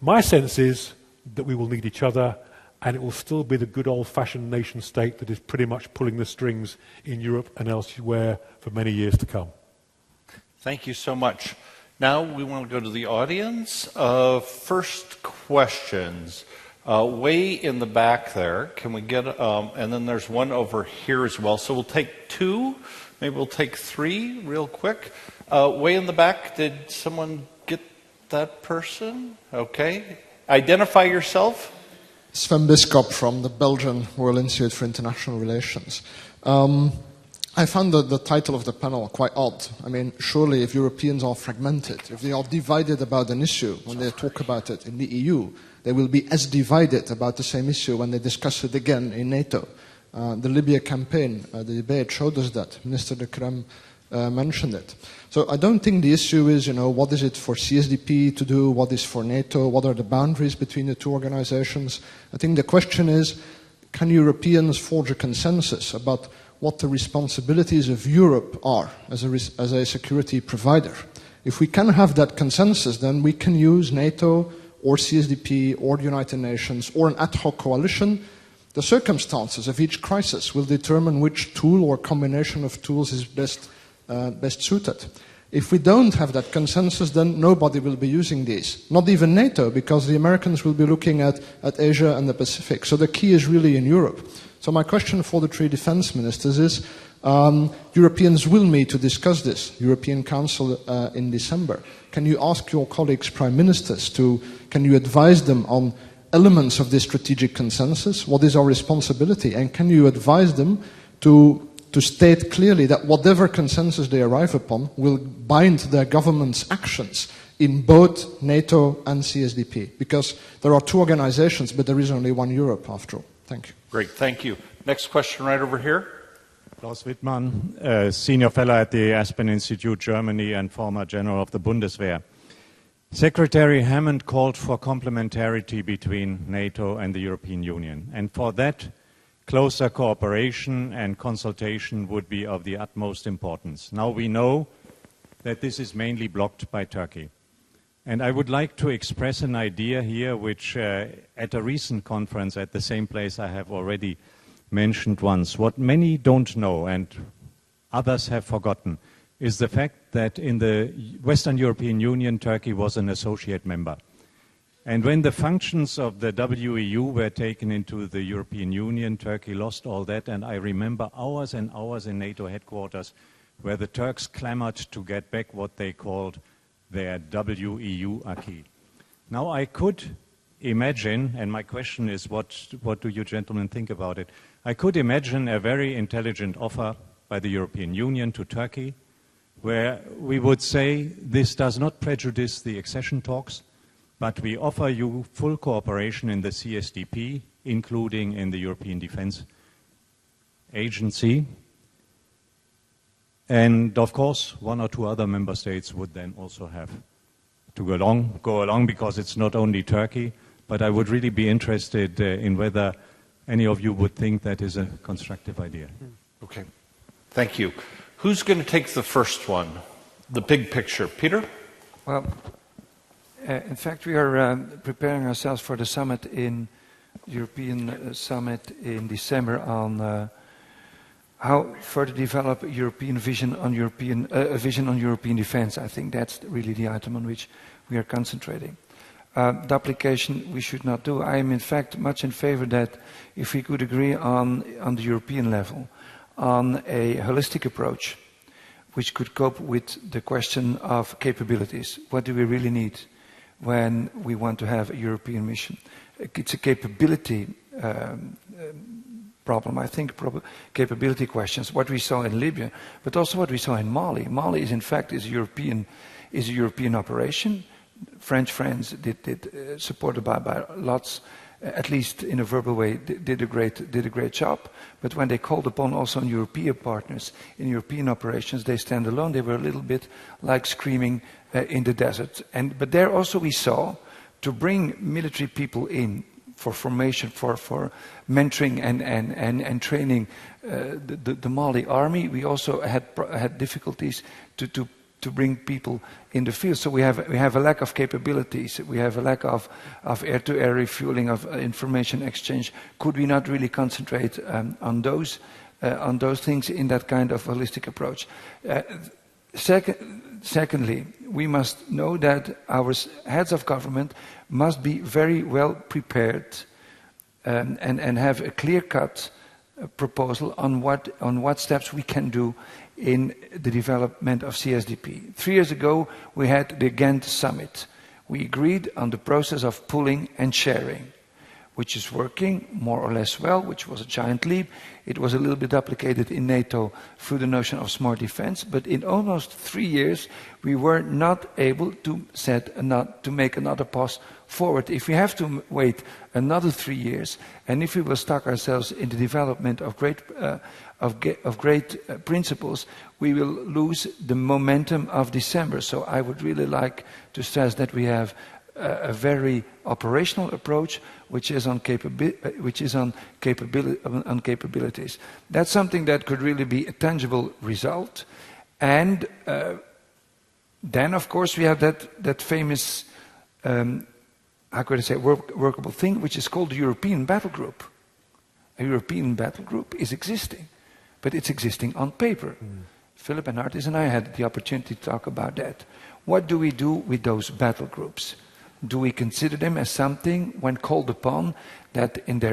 My sense is that we will need each other, and it will still be the good old-fashioned nation state that is pretty much pulling the strings in Europe and elsewhere for many years to come. Thank you so much. Now we want to go to the audience. First questions. Way in the back there. Can we get, and then there's one over here as well. So we'll take two, maybe we'll take three real quick. Way in the back, did someone get that person? Okay. Identify yourself. Sven Biskop from the Belgian Royal Institute for International Relations. I found the title of the panel quite odd. I mean, surely if Europeans are fragmented, if they are divided about an issue when they talk about it in the EU, they will be as divided about the same issue when they discuss it again in NATO. The Libya campaign, the debate showed us that. Minister De Crem mentioned it. So I don't think the issue is, what is it for CSDP to do, what is for NATO, what are the boundaries between the two organizations. I think the question is, can Europeans forge a consensus about what the responsibilities of Europe are as a security provider? If we can have that consensus, then we can use NATO or CSDP or the United Nations or an ad hoc coalition. The circumstances of each crisis will determine which tool or combination of tools is best suited. If we don't have that consensus, then nobody will be using these. Not even NATO, because the Americans will be looking at Asia and the Pacific. So the key is really in Europe. So my question for the three defense ministers is, Europeans will meet to discuss this, European Council in December. Can you ask your colleagues, prime ministers, can you advise them on elements of this strategic consensus? What is our responsibility? And can you advise them to state clearly that whatever consensus they arrive upon will bind their government's actions in both NATO and CSDP? Because there are two organizations, but there is only one Europe after all. Thank you. Great, thank you. Next question right over here. Klaus Wittmann, Senior Fellow at the Aspen Institute, Germany, and former General of the Bundeswehr. Secretary Hammond called for complementarity between NATO and the European Union. And for that, closer cooperation and consultation would be of the utmost importance. Now we know that this is mainly blocked by Turkey. And I would like to express an idea here which at a recent conference at the same place I have already mentioned once. What many don't know and others have forgotten is the fact that in the Western European Union, Turkey was an associate member. And when the functions of the WEU were taken into the European Union, Turkey lost all that. And I remember hours and hours in NATO headquarters where the Turks clamored to get back what they called their WEU acquis. Now I could imagine, and my question is, what do you gentlemen think about it? I could imagine a very intelligent offer by the European Union to Turkey, where we would say this does not prejudice the accession talks, but we offer you full cooperation in the CSDP, including in the European Defence Agency. And of course, one or two other member states would then also have to go along because it's not only Turkey, but I would really be interested in whether any of you would think that is a constructive idea. Okay, thank you. Who's going to take the first one, the big picture? Peter? Well, in fact, we are preparing ourselves for the summit in European summit in December on how further develop a European vision on European defence. I think that's really the item on which we are concentrating. Duplication we should not do. I am in fact much in favor that if we could agree on the European level on a holistic approach which could cope with the question of capabilities. What do we really need when we want to have a European mission? It's a capability problem, I think, capability questions, what we saw in Libya, but also what we saw in Mali. Mali is in fact a European operation. French friends supported by lots, at least in a verbal way, did a great job. But when they called upon also European partners in European operations, they stand alone. They were a little bit like screaming in the desert. But there also we saw to bring military people in for formation, for mentoring and training the Mali army. We also had difficulties to bring people in the field. So we have a lack of capabilities. We have a lack of air-to-air refueling, of information exchange. Could we not really concentrate on those things in that kind of holistic approach? Secondly, we must know that our heads of government must be very well prepared and have a clear-cut proposal on what steps we can do in the development of CSDP. 3 years ago, we had the Ghent summit. We agreed on the process of pooling and sharing, which is working more or less well, which was a giant leap. It was a little bit duplicated in NATO through the notion of smart defense, but in almost 3 years, we were not able to make another pass forward. If we have to wait another 3 years, and if we will stuck ourselves in the development of great principles, we will lose the momentum of December. So I would really like to stress that we have a very operational approach, which is on capabilities. That's something that could really be a tangible result. And then, of course, we have that famous, how could I say, workable thing, which is called the European Battle Group. A European Battle Group is existing, but it's existing on paper. Philip and Artis and I had the opportunity to talk about that. What do we do with those battle groups? Do we consider them as something, when called upon, that in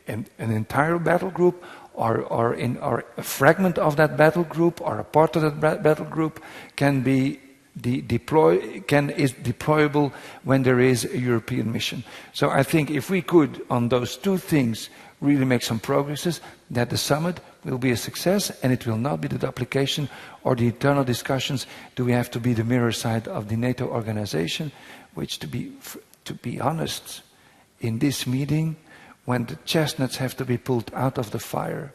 an entire battle group, or a fragment of that battle group, or a part of that battle group can be is deployable when there is a European mission? So I think if we could, on those two things, really make some progresses, that the summit will be a success, and it will not be the duplication or the eternal discussions. Do we have to be the mirror side of the NATO organization? Which, to be honest, in this meeting, when the chestnuts have to be pulled out of the fire,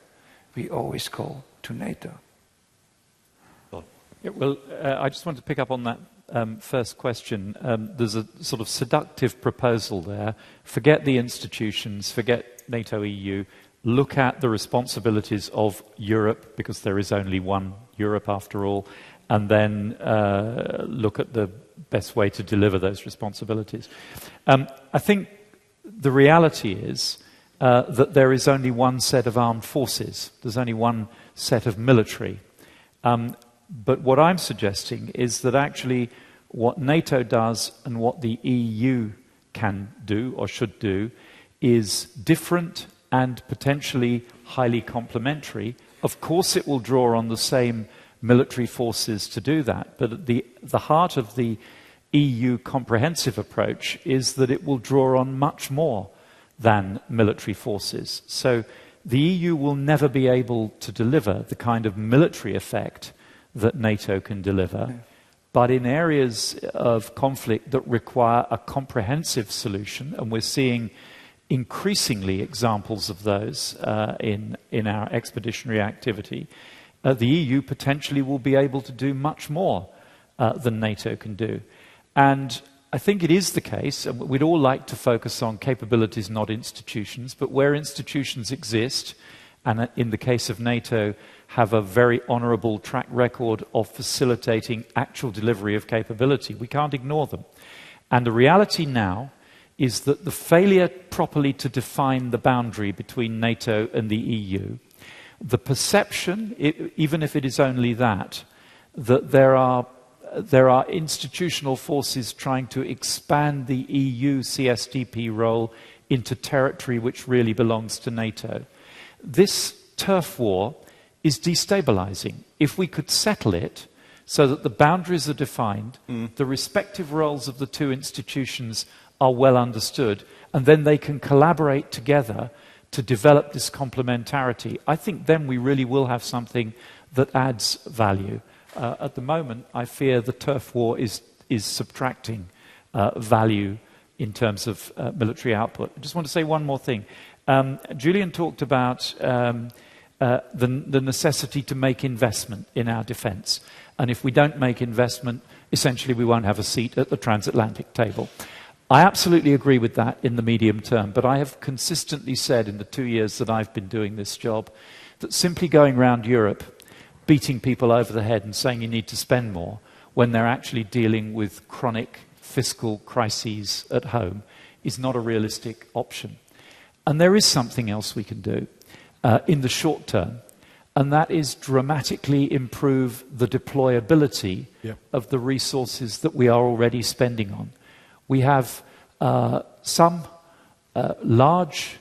we always call to NATO. Yeah, well, I just want to pick up on that first question. There's a sort of seductive proposal there. Forget the institutions, forget NATO, EU. look at the responsibilities of Europe, because there is only one Europe after all, and then look at the best way to deliver those responsibilities. I think the reality is that there is only one set of armed forces. There's only one set of military. But what I'm suggesting is that actually what NATO does and what the EU can do or should do is different and potentially highly complementary. Of course it will draw on the same military forces to do that, but at the heart of the EU comprehensive approach is that it will draw on much more than military forces. So the EU will never be able to deliver the kind of military effect that NATO can deliver. Yeah. But in areas of conflict that require a comprehensive solution, and we're seeing increasingly examples of those in our expeditionary activity, the EU potentially will be able to do much more than NATO can do. And I think it is the case, and we'd all like to focus on capabilities, not institutions, but where institutions exist, and in the case of NATO, have a very honourable track record of facilitating actual delivery of capability. We can't ignore them. And the reality now is that the failure properly to define the boundary between NATO and the EU, the perception, even if it is only that there are institutional forces trying to expand the EU CSDP role into territory which really belongs to NATO. This turf war is destabilizing. If we could settle it so that the boundaries are defined, the respective roles of the two institutions are well understood, and then they can collaborate together to develop this complementarity, I think then we really will have something that adds value. At the moment, I fear the turf war is subtracting value in terms of military output. I just want to say one more thing. Julian talked about the necessity to make investment in our defence. And if we don't make investment, essentially we won't have a seat at the transatlantic table. I absolutely agree with that in the medium term, but I have consistently said in the 2 years that I've been doing this job that simply going around Europe, beating people over the head and saying you need to spend more when they're actually dealing with chronic fiscal crises at home is not a realistic option. And there is something else we can do in the short term, and that is dramatically improve the deployability of the resources that we are already spending on. We have some large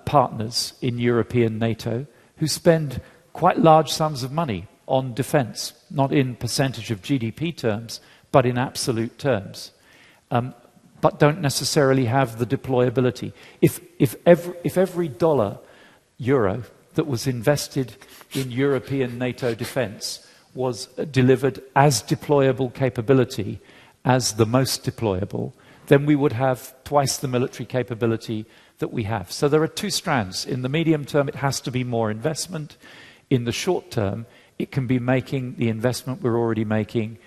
partners in European NATO who spend quite large sums of money on defence, not in percentage of GDP terms, but in absolute terms, but don't necessarily have the deployability. If every euro that was invested in European NATO defence was delivered as deployable capability as the most deployable, then we would have twice the military capability that we have. So there are two strands. In the medium term, it has to be more investment. In the short term, it can be making the investment we're already making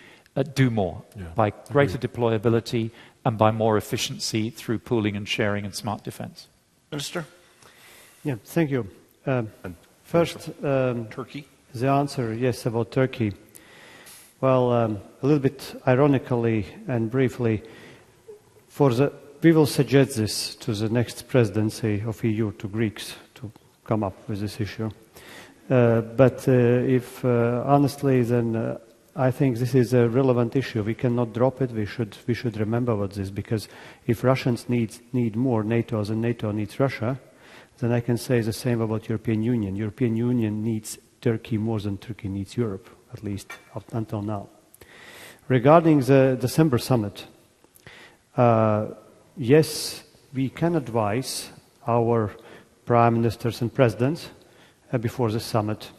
do more by greater deployability and by more efficiency through pooling and sharing and smart defence. Minister? Yeah, thank you. First, Turkey? The answer, yes, about Turkey. Well, a little bit ironically and briefly, we will suggest this to the next presidency of EU, to Greeks, to come up with this issue. But if honestly, then I think this is a relevant issue. We cannot drop it. We should remember what this, because if Russians need more NATO than NATO needs Russia, then I can say the same about European Union. European Union needs Turkey more than Turkey needs Europe, at least up until now. Regarding the December summit, yes, we can advise our prime ministers and presidents before the summit,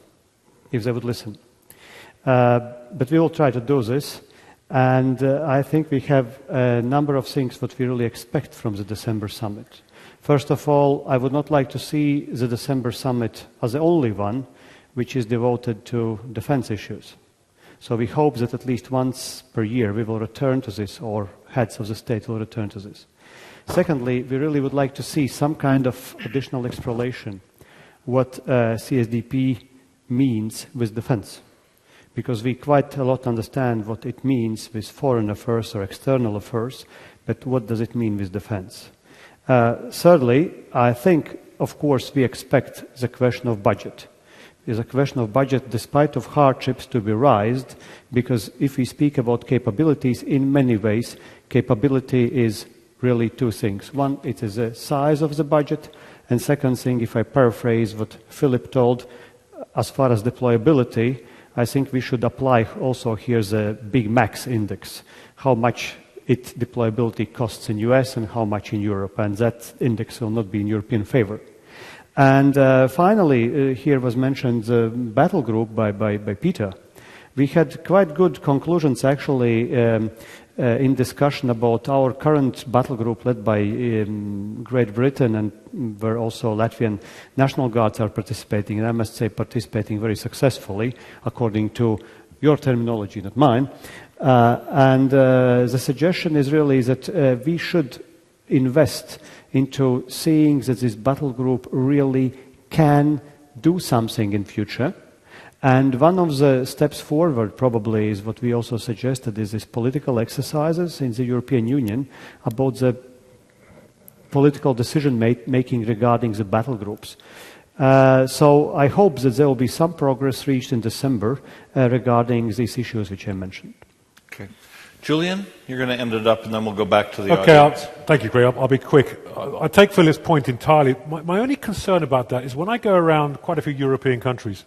if they would listen. But we will try to do this, and I think we have a number of things that we really expect from the December summit. First of all, I would not like to see the December summit as the only one which is devoted to defense issues. So we hope that at least once per year we will return to this, or heads of the state will return to this. Secondly, we really would like to see some kind of additional exploration what CSDP means with defense. Because we quite a lot understand what it means with foreign affairs or external affairs, but what does it mean with defense? Thirdly, I think, of course, we expect the question of budget. There's a question of budget, despite of hardships, to be raised, because if we speak about capabilities, in many ways, capability is really two things. One, it is the size of the budget, and second thing, if I paraphrase what Philip told, as far as deployability, I think we should apply also here the Big Max index, how much deployability costs in US and how much in Europe, and that index will not be in European favor. And finally, here was mentioned the battle group by Peter. We had quite good conclusions actually in discussion about our current battle group led by Great Britain, and where also Latvian National Guards are participating, and I must say participating very successfully, according to your terminology, not mine. The suggestion is really that we should invest into seeing that this battle group really can do something in future. And one of the steps forward probably is what we also suggested is this political exercises in the European Union about the political decision making regarding the battle groups. So I hope that there will be some progress reached in December regarding these issues which I mentioned. Okay. Julian, you're going to end it up and then we'll go back to the audience. Thank you, Greg. I'll be quick. I take Philip's point entirely. My only concern about that is when I go around quite a few European countries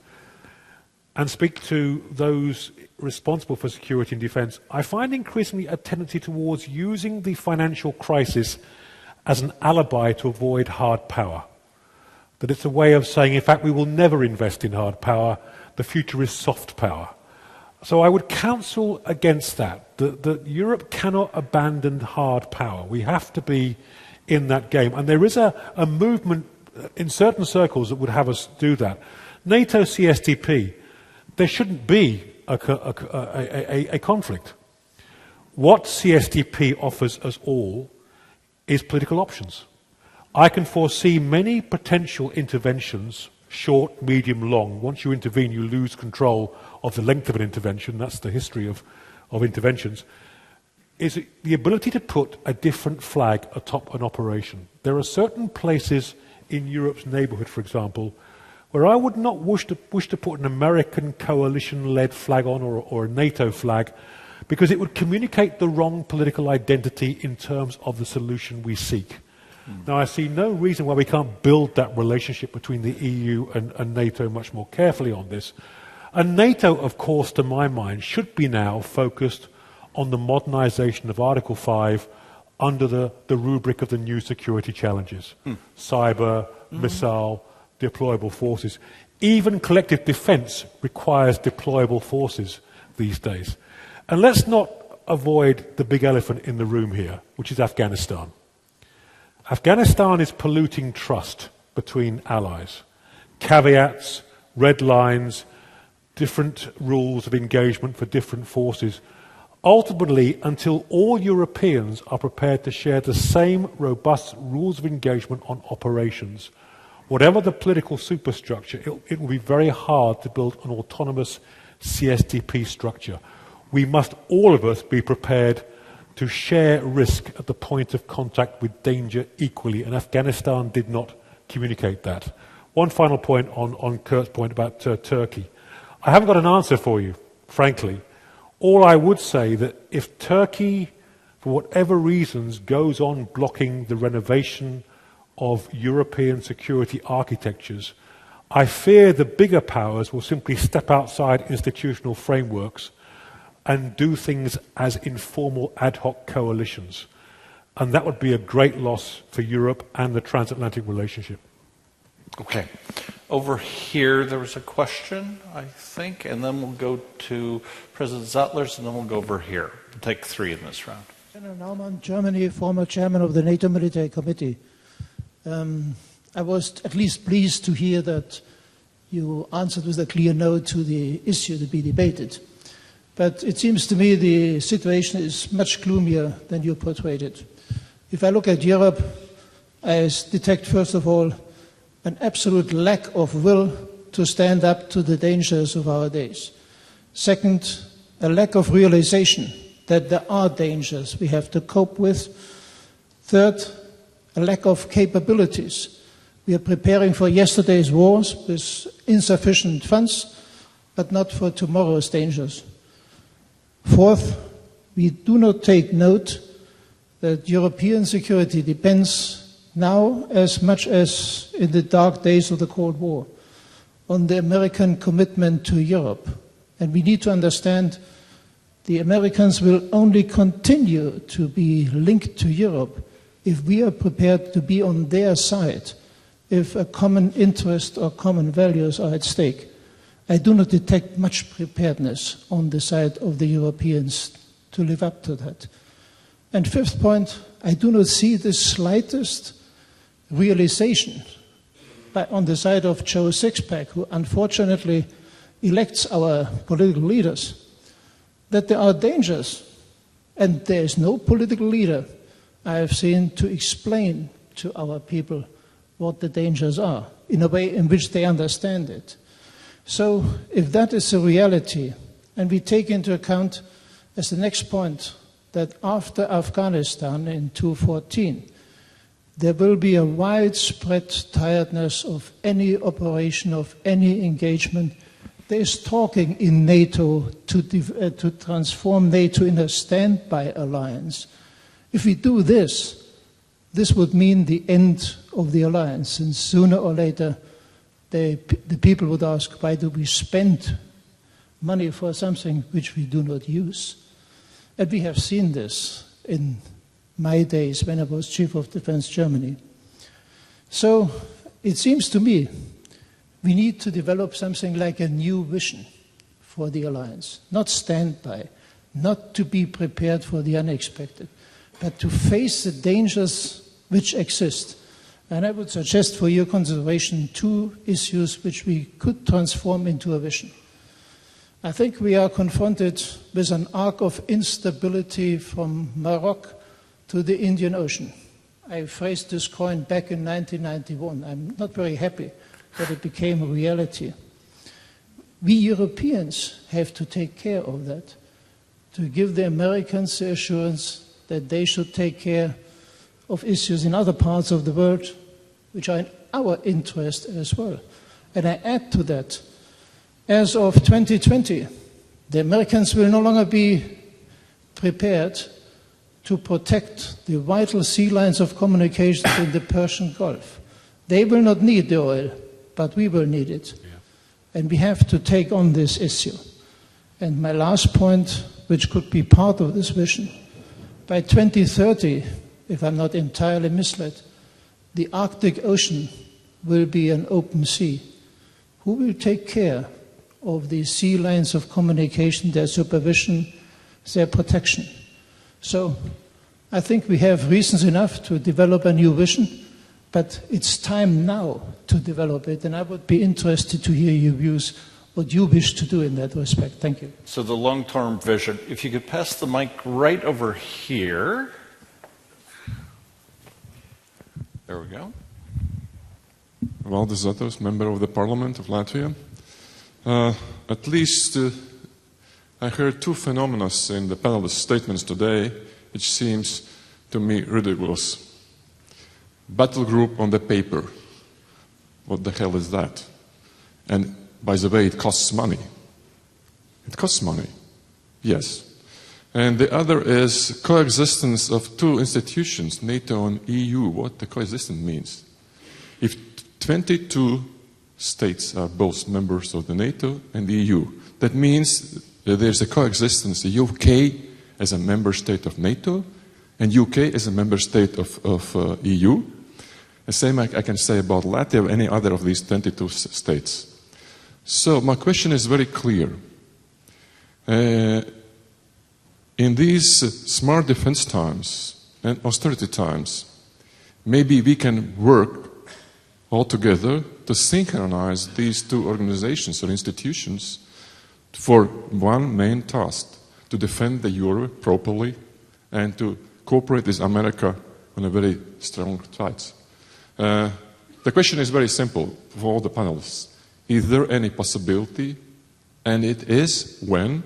and speak to those responsible for security and defence, I find increasingly a tendency towards using the financial crisis as an alibi to avoid hard power. That it's a way of saying, in fact, we will never invest in hard power, the future is soft power. So I would counsel against that Europe cannot abandon hard power. We have to be in that game. And there is a movement in certain circles that would have us do that. NATO CSDP, there shouldn't be a conflict. What CSDP offers us all is political options. I can foresee many potential interventions, short, medium, long. Once you intervene, you lose control of the length of an intervention. That's the history of interventions. Is the ability to put a different flag atop an operation. There are certain places in Europe's neighbourhood, for example, where I would not wish to put an American coalition-led flag on or a NATO flag, because it would communicate the wrong political identity in terms of the solution we seek. Now, I see no reason why we can't build that relationship between the EU and NATO much more carefully on this. And NATO, of course, to my mind, should be now focused on the modernisation of Article 5 under the rubric of the new security challenges. Cyber, missile, deployable forces. Even collective defence requires deployable forces these days. And let's not avoid the big elephant in the room here, which is Afghanistan. Afghanistan is polluting trust between allies. Caveats, red lines, different rules of engagement for different forces. Ultimately, until all Europeans are prepared to share the same robust rules of engagement on operations, whatever the political superstructure, it will be very hard to build an autonomous CSDP structure. We must, all of us, be prepared to share risk at the point of contact with danger equally, and Afghanistan did not communicate that. One final point on Kurt's point about Turkey. I haven't got an answer for you, frankly. All I would say that if Turkey, for whatever reasons, goes on blocking the renovation of European security architectures, I fear the bigger powers will simply step outside institutional frameworks and do things as informal ad hoc coalitions. And that would be a great loss for Europe and the transatlantic relationship. Okay. Over here, there was a question, I think, and then we'll go to President Zottlers, and then we'll go over here. We'll take three in this round. General Naumann, Germany, former chairman of the NATO Military Committee. I was at least pleased to hear that you answered with a clear no to the issue to be debated. But it seems to me the situation is much gloomier than you portrayed it. If I look at Europe, I detect, first of all, an absolute lack of will to stand up to the dangers of our days. Second, a lack of realization that there are dangers we have to cope with. Third, a lack of capabilities. We are preparing for yesterday's wars with insufficient funds, but not for tomorrow's dangers. Fourth, we do not take note that European security depends now, as much as in the dark days of the Cold War, on the American commitment to Europe. And we need to understand the Americans will only continue to be linked to Europe if we are prepared to be on their side, if a common interest or common values are at stake. I do not detect much preparedness on the side of the Europeans to live up to that. And fifth point, I do not see the slightest realization on the side of Joe Sixpack, who unfortunately elects our political leaders, that there are dangers, and there is no political leader I have seen to explain to our people what the dangers are in a way in which they understand it. So if that is a reality, and we take into account as the next point that after Afghanistan in 2014, there will be a widespread tiredness of any operation, of any engagement. There is talking in NATO to transform NATO in a standby alliance. If we do this, this would mean the end of the alliance, and sooner or later the people would ask, why do we spend money for something which we do not use? And we have seen this in my days when I was Chief of Defense Germany. So it seems to me we need to develop something like a new vision for the alliance, not standby, not to be prepared for the unexpected, but to face the dangers which exist. And I would suggest for your consideration 2 issues which we could transform into a vision. I think we are confronted with an arc of instability from Morocco to the Indian Ocean. I phrased this coin back in 1991. I'm not very happy that it became a reality. We Europeans have to take care of that, to give the Americans the assurance that they should take care of issues in other parts of the world which are in our interest as well. And I add to that, as of 2020, the Americans will no longer be prepared to protect the vital sea lines of communication in the Persian Gulf. They will not need the oil, but we will need it. Yeah. And we have to take on this issue. And my last point, which could be part of this vision, by 2030, if I'm not entirely misled, the Arctic Ocean will be an open sea. Who will take care of the sea lines of communication, their supervision, their protection? So I think we have reasons enough to develop a new vision, but it's time now to develop it, and I would be interested to hear your views, what you wish to do in that respect. Thank you. So the long-term vision, if you could pass the mic right over here. There we go. Valdis Zatos, member of the Parliament of Latvia. At least I heard 2 phenomena in the panelist statements today, which seems to me ridiculous. Battle group on the paper. What the hell is that? And by the way, it costs money. It costs money. Yes. And the other is coexistence of 2 institutions, NATO and EU. What the coexistence means. If 22 states are both members of the NATO and the EU, that means that there's a coexistence, the UK as a member state of NATO and UK as a member state of EU. The same I can say about Latvia or any other of these 22 states. So my question is very clear. In these smart defense times and austerity times, maybe we can work all together to synchronize these 2 organizations or institutions for one main task, to defend the euro properly and to cooperate with America on a very strong sides. The question is very simple for all the panelists. Is there any possibility? And it is, when?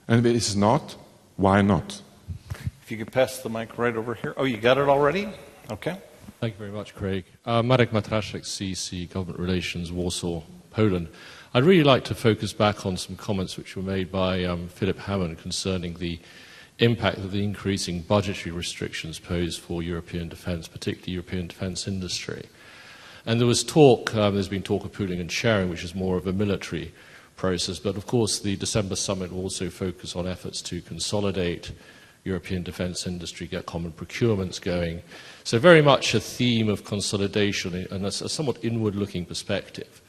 And if it is not, why not? If you could pass the mic right over here. Oh, you got it already? Okay. Thank you very much, Craig. Marek Matraszek, CC, Government Relations, Warsaw, Poland. I'd really like to focus back on some comments which were made by Philip Hammond concerning the impact that the increasing budgetary restrictions pose for European defence, particularly European defence industry. And there was talk, there's been talk of pooling and sharing, which is more of a military process, but of course the December summit will also focus on efforts to consolidate European defence industry, get common procurements going. So very much a theme of consolidation and a somewhat inward-looking perspective.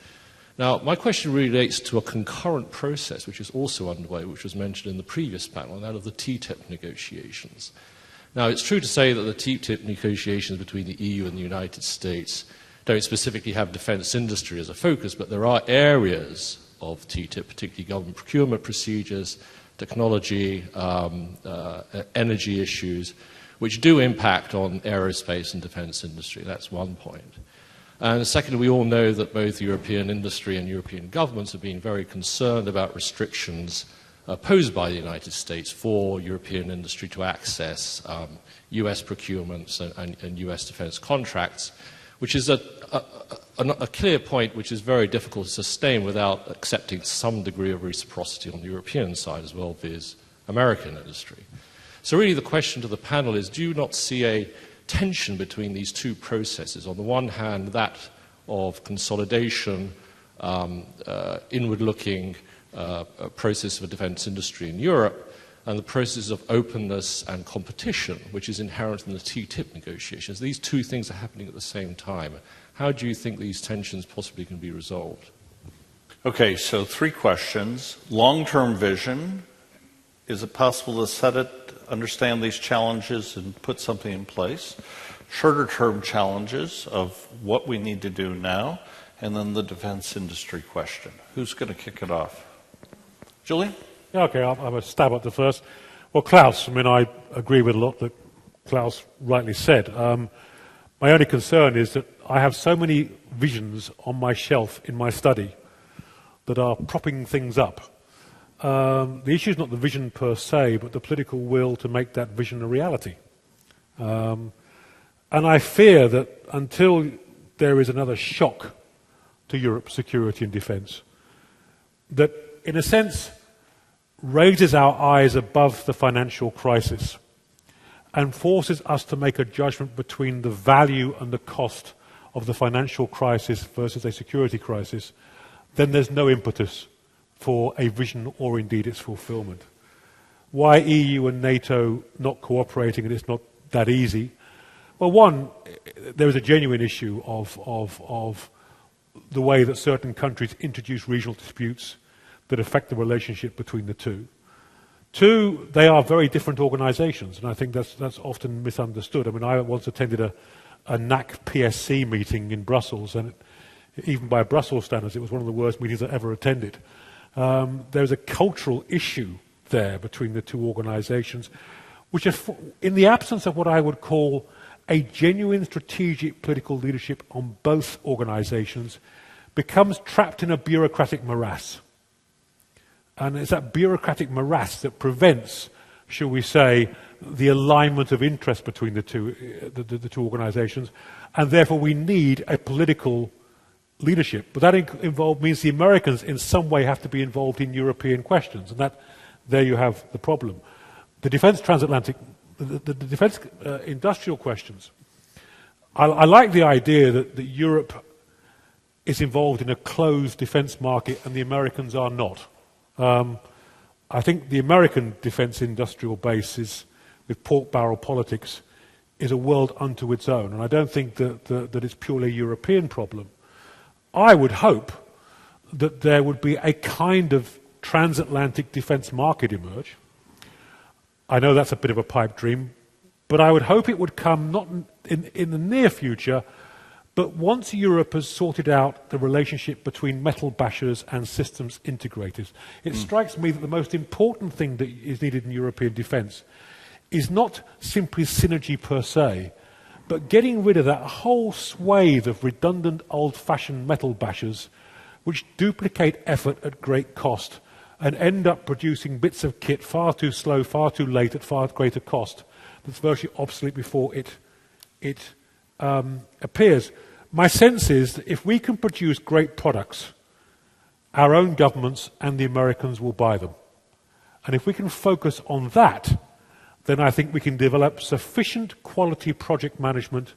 Now, my question relates to a concurrent process which is also underway, which was mentioned in the previous panel, and that of the TTIP negotiations. Now, it's true to say that the TTIP negotiations between the EU and the United States don't specifically have defence industry as a focus, but there are areas of TTIP, particularly government procurement procedures, technology, energy issues, which do impact on aerospace and defence industry. That's one point. And secondly, we all know that both European industry and European governments have been very concerned about restrictions posed by the United States for European industry to access US procurements and US defence contracts, which is a clear point which is very difficult to sustain without accepting some degree of reciprocity on the European side as well as American industry. So really the question to the panel is, do you not see a tension between these two processes? On the one hand, that of consolidation, inward-looking process of a defence industry in Europe, and the process of openness and competition, which is inherent in the TTIP negotiations. These two things are happening at the same time. How do you think these tensions possibly can be resolved? Okay, so 3 questions. Long-term vision. Is it possible to set it, understand these challenges and put something in place? Shorter-term challenges of what we need to do now, and then the defense industry question. Who's going to kick it off? Julian? Yeah, okay, I'll have a stab at the first. Well, Klaus, I mean, I agree with a lot that Klaus rightly said. My only concern is that I have so many visions on my shelf in my study that are propping things up. The issue is not the vision per se, but the political will to make that vision a reality. And I fear that until there is another shock to Europe's security and defence, that in a sense raises our eyes above the financial crisis and forces us to make a judgment between the value and the cost of the financial crisis versus a security crisis, then there's no impetus for a vision or indeed its fulfillment. Why EU and NATO not cooperating, and it's not that easy? Well, one, there is a genuine issue of the way that certain countries introduce regional disputes that affect the relationship between the two. 2, they are very different organisations, and I think that's often misunderstood. I mean, I once attended a NAC PSC meeting in Brussels, and even by Brussels standards, it was one of the worst meetings I ever attended. There's a cultural issue there between the two organisations, which is, in the absence of what I would call a genuine strategic political leadership on both organisations, becomes trapped in a bureaucratic morass. And it's that bureaucratic morass that prevents, shall we say, the alignment of interest between the two organisations, and therefore we need a political leadership. But that means the Americans in some way have to be involved in European questions, and there you have the problem. The defence transatlantic, the defence industrial questions. I like the idea that Europe is involved in a closed defence market and the Americans are not. I think the American defence industrial base with pork barrel politics is a world unto its own, and I don't think that it's purely a European problem. I would hope that there would be a kind of transatlantic defence market emerge. I know that's a bit of a pipe dream, but I would hope it would come not in the near future, but once Europe has sorted out the relationship between metal bashers and systems integrators. It strikes me that the most important thing that is needed in European defence is not simply synergy per se, but getting rid of that whole swathe of redundant old-fashioned metal bashers which duplicate effort at great cost and end up producing bits of kit far too slow, far too late, at far greater cost, that's virtually obsolete before it appears. My sense is that if we can produce great products, our own governments and the Americans will buy them. And if we can focus on that, then I think we can develop sufficient quality project management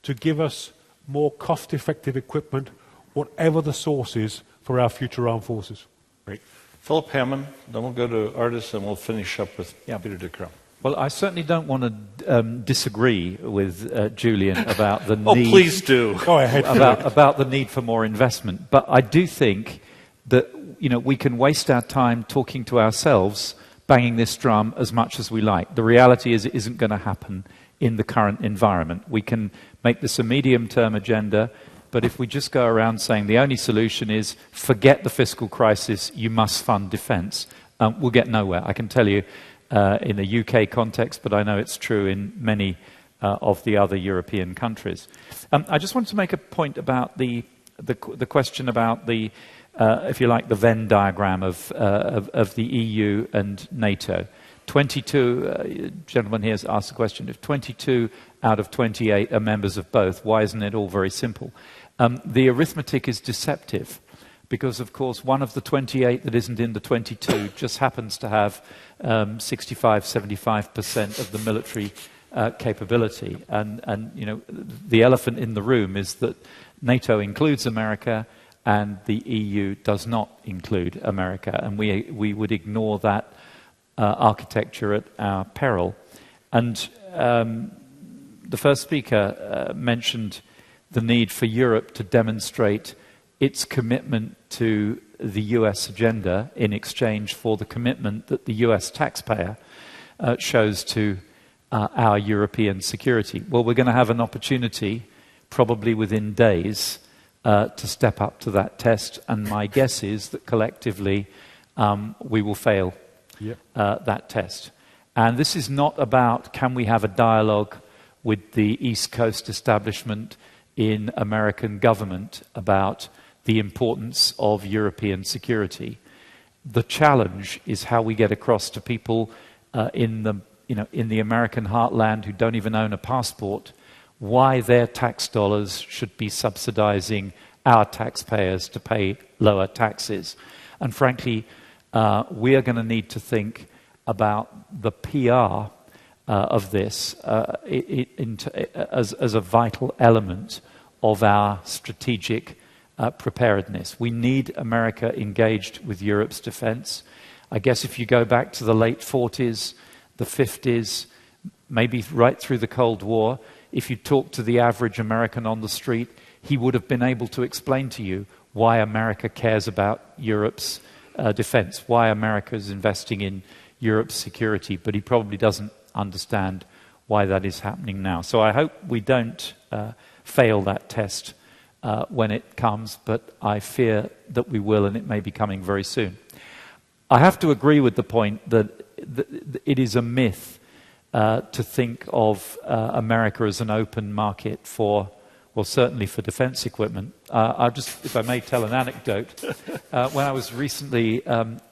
to give us more cost-effective equipment, whatever the source is for our future armed forces. Great. Philip Hammond, then we'll go to Artis, and we'll finish up with Pieter De Crem. Well, I certainly don't want to disagree with Julian about the need. Oh, please do. Go ahead. about the need for more investment. But I do think that we can waste our time talking to ourselves, banging this drum as much as we like. The reality is it isn't going to happen in the current environment. We can make this a medium-term agenda, but if we just go around saying the only solution is forget the fiscal crisis, you must fund defence, we'll get nowhere. I can tell you in the UK context, but I know it's true in many of the other European countries. I just wanted to make a point about the question about the if you like, the Venn diagram of the EU and NATO. 22, gentlemen here has asked the question, if 22 out of 28 are members of both, why isn't it all very simple? The arithmetic is deceptive because, of course, one of the 28 that isn't in the 22 just happens to have 65, 75% of the military capability. And the elephant in the room is that NATO includes America, and the EU does not include America, and we would ignore that architecture at our peril. And the first speaker mentioned the need for Europe to demonstrate its commitment to the US agenda in exchange for the commitment that the US taxpayer shows to our European security. Well, we're going to have an opportunity, probably within days, to step up to that test, and my guess is that collectively we will fail that test. And this is not about can we have a dialogue with the East Coast establishment in American government about the importance of European security. The challenge is how we get across to people in the American heartland who don't even own a passport why their tax dollars should be subsidizing our taxpayers to pay lower taxes. And frankly, we are going to need to think about the PR of this as a vital element of our strategic preparedness. We need America engaged with Europe's defense. I guess if you go back to the late 40s, the 50s, maybe right through the Cold War, if you talk to the average American on the street, he would have been able to explain to you why America cares about Europe's defense, why America is investing in Europe's security, but he probably doesn't understand why that is happening now. So I hope we don't fail that test when it comes, but I fear that we will, and it may be coming very soon. I have to agree with the point that it is a myth to think of America as an open market for, well, certainly for defense equipment. I'll just, if I may tell an anecdote, when I was recently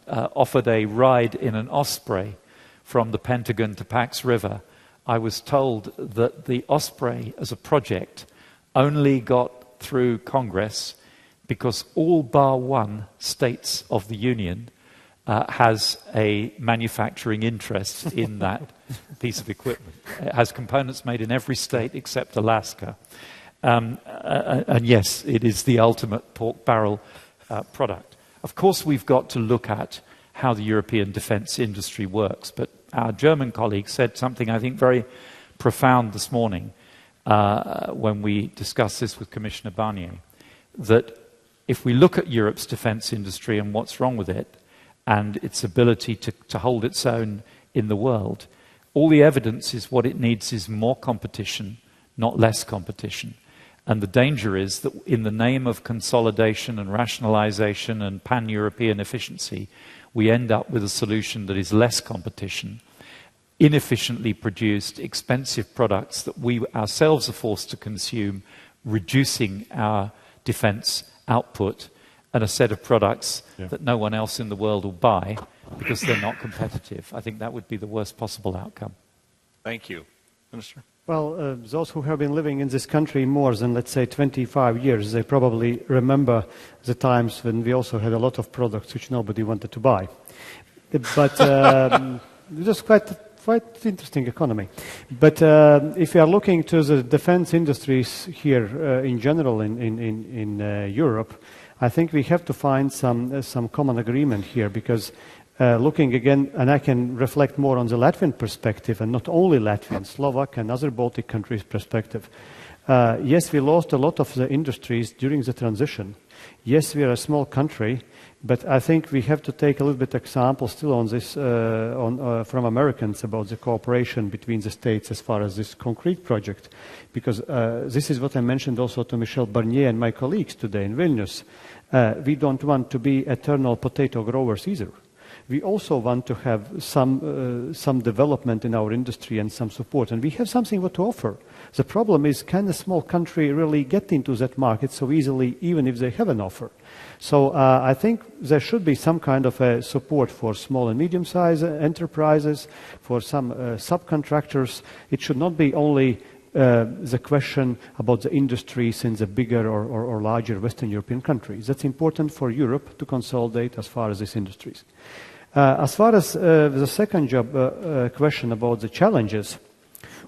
offered a ride in an Osprey from the Pentagon to Pax River, I was told that the Osprey as a project only got through Congress because all bar one states of the Union has a manufacturing interest in that piece of equipment. It has components made in every state except Alaska. And yes, it is the ultimate pork barrel product. Of course, we've got to look at how the European defense industry works, but our German colleague said something I think very profound this morning when we discussed this with Commissioner Barnier, that if we look at Europe's defense industry and what's wrong with it, and its ability to hold its own in the world, all the evidence is what it needs is more competition, not less competition. And the danger is that in the name of consolidation and rationalization and pan-European efficiency, we end up with a solution that is less competition inefficiently produced, expensive products that we ourselves are forced to consume, reducing our defense output, and a set of products that no one else in the world will buy because they're not competitive. I think that would be the worst possible outcome. Thank you. Minister? Well, those who have been living in this country more than, let's say, 25 years, they probably remember the times when we also had a lot of products which nobody wanted to buy. But it was quite interesting economy. But if you are looking to the defense industries here in general in Europe, I think we have to find some common agreement here, because looking again, and I can reflect more on the Latvian perspective, and not only Latvian, Slovak and other Baltic countries' perspective. Yes, we lost a lot of the industries during the transition. Yes, we are a small country, but I think we have to take a little bit example still on this from Americans about the cooperation between the states as far as this concrete project, because this is what I mentioned also to Michel Barnier and my colleagues today in Vilnius. We don't want to be eternal potato growers either. We also want to have some development in our industry and some support, and we have something to offer. The problem is, can a small country really get into that market so easily, even if they have an offer? So I think there should be some kind of a support for small and medium-sized enterprises, for some subcontractors. It should not be only the question about the industries in the bigger or larger Western European countries. That's important for Europe to consolidate as far as these industries. As far as the second question about the challenges,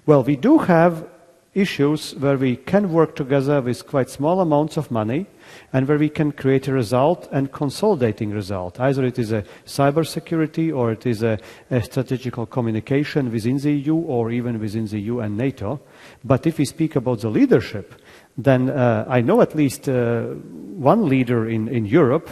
well, we do have issues where we can work together with quite small amounts of money and where we can create a result and consolidating result. Either it is a cybersecurity or it is a strategical communication within the EU or even within the EU and NATO. But if we speak about the leadership, then I know at least one leader in Europe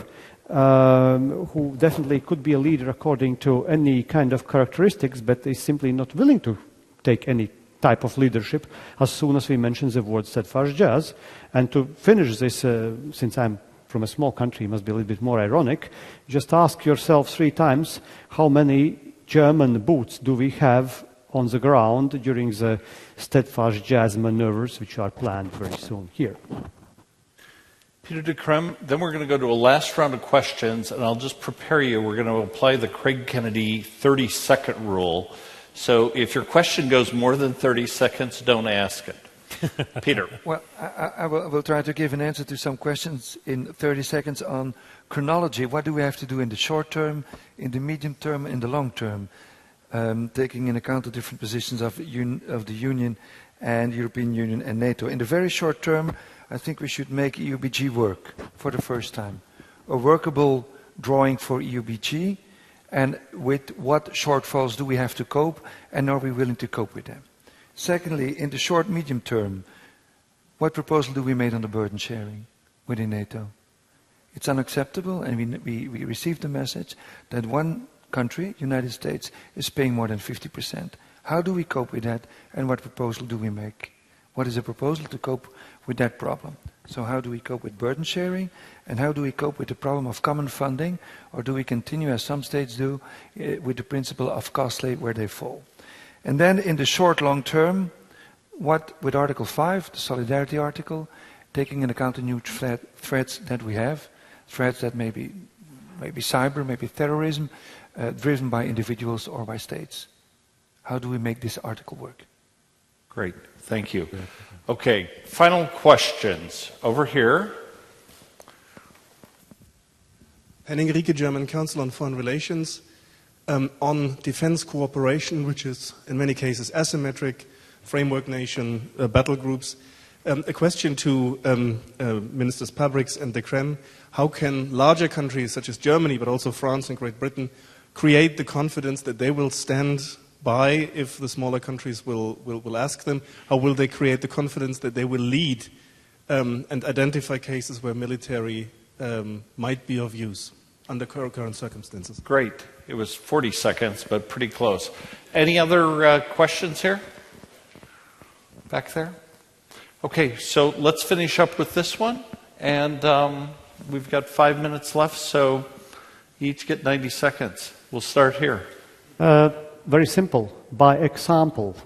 who definitely could be a leader according to any kind of characteristics, but is simply not willing to take any type of leadership as soon as we mention the word steadfast jazz. And to finish this, since I'm from a small country, it must be a little bit more ironic, just ask yourself 3 times how many German boots do we have on the ground during the steadfast jazz maneuvers which are planned very soon here. Pieter De Crem, then we're going to go to a last round of questions, and I'll just prepare you. We're going to apply the Craig Kennedy 30-second rule. So if your question goes more than 30 seconds, don't ask it. Peter. Well, I will try to give an answer to some questions in 30 seconds on chronology. What do we have to do in the short term, in the medium term, in the long term, taking in account the different positions of the Union and European Union and NATO. In the very short term, I think we should make EUBG work for the first time. A workable drawing for EUBG, and with what shortfalls do we have to cope, and are we willing to cope with them? Secondly, in the short, medium term, what proposal do we make on the burden sharing within NATO? It's unacceptable, and we received the message that one country, United States, is paying more than 50%. How do we cope with that, and what proposal do we make? What is a proposal to cope with that problem? So how do we cope with burden sharing, and how do we cope with the problem of common funding, or do we continue, as some states do, with the principle of costs lay where they fall? And then in the short, long term, what with Article 5, the Solidarity Article, taking into account the new threats that we have, threats that may be cyber, maybe terrorism, driven by individuals or by states. How do we make this article work? Great, thank you. Okay, final questions. Over here. Henning Rieke, German Council on Foreign Relations. On defense cooperation, which is in many cases asymmetric, framework nation, battle groups. A question to Ministers Pabriks and De Crem. How can larger countries such as Germany, but also France and Great Britain, create the confidence that they will stand by if the smaller countries will ask them? How will they create the confidence that they will lead and identify cases where military might be of use under current circumstances? Great. It was 40 seconds, but pretty close. Any other questions here? Back there? Okay, so let's finish up with this one. And we've got 5 minutes left, so you each get 90 seconds. We'll start here. Very simple. by example.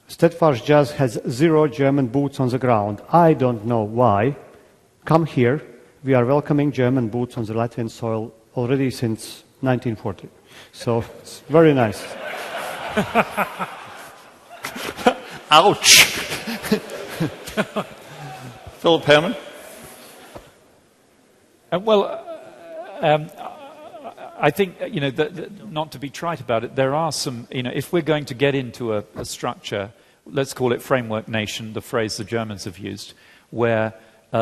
Steadfast Jazz has 0 German boots on the ground. I don't know why. Come here. We are welcoming German boots on the Latvian soil already since 1940. So, it's very nice. Ouch! Philip Hammond? I think, not to be trite about it, there are some, if we're going to get into a structure, let's call it framework nation, the phrase the Germans have used, where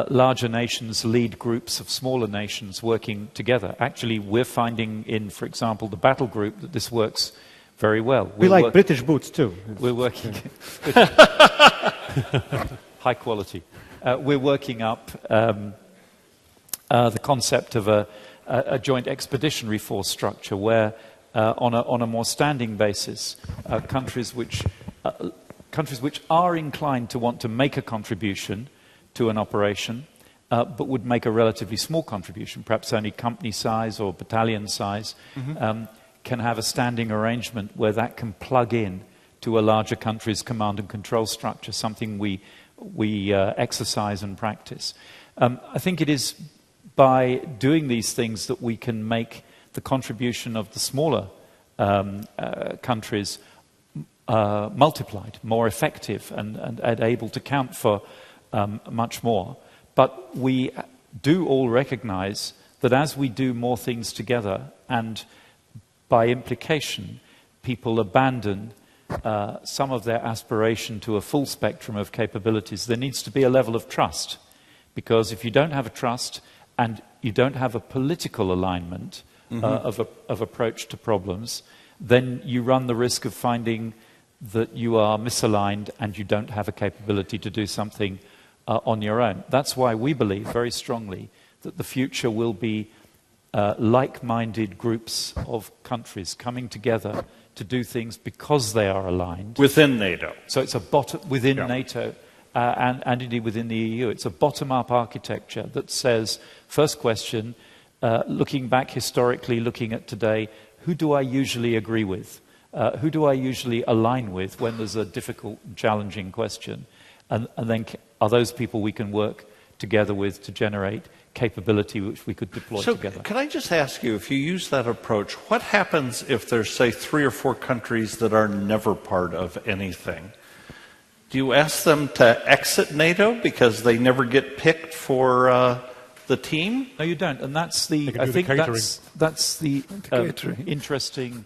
larger nations lead groups of smaller nations working together. Actually, we're finding in, for example, the battle group that this works very well. We like British boots too. We're working high quality. We're working up the concept of a joint expeditionary force structure where, on a more standing basis, countries which are inclined to want to make a contribution to an operation, but would make a relatively small contribution, perhaps only company size or battalion size, can have a standing arrangement where that can plug in to a larger country's command and control structure, something we exercise and practice. I think it is by doing these things that we can make the contribution of the smaller countries multiplied, more effective, and able to count for much more. But we do all recognize that as we do more things together, and by implication, people abandon some of their aspiration to a full spectrum of capabilities, there needs to be a level of trust. Because if you don't have a trust and you don't have a political alignment of approach to problems, then you run the risk of finding that you are misaligned and you don't have a capability to do something on your own. That's why we believe very strongly that the future will be like-minded groups of countries coming together to do things because they are aligned. Within NATO. So it's within NATO and indeed within the EU. It's a bottom-up architecture that says, first question, looking back historically, looking at today, who do I usually agree with? Who do I usually align with when there's a difficult, challenging question? And then are those people we can work together with to generate capability which we could deploy together? Can I just ask you, if you use that approach, what happens if there's, say, 3 or 4 countries that are never part of anything? Do you ask them to exit NATO because they never get picked for the team? No, you don't. And that's the interesting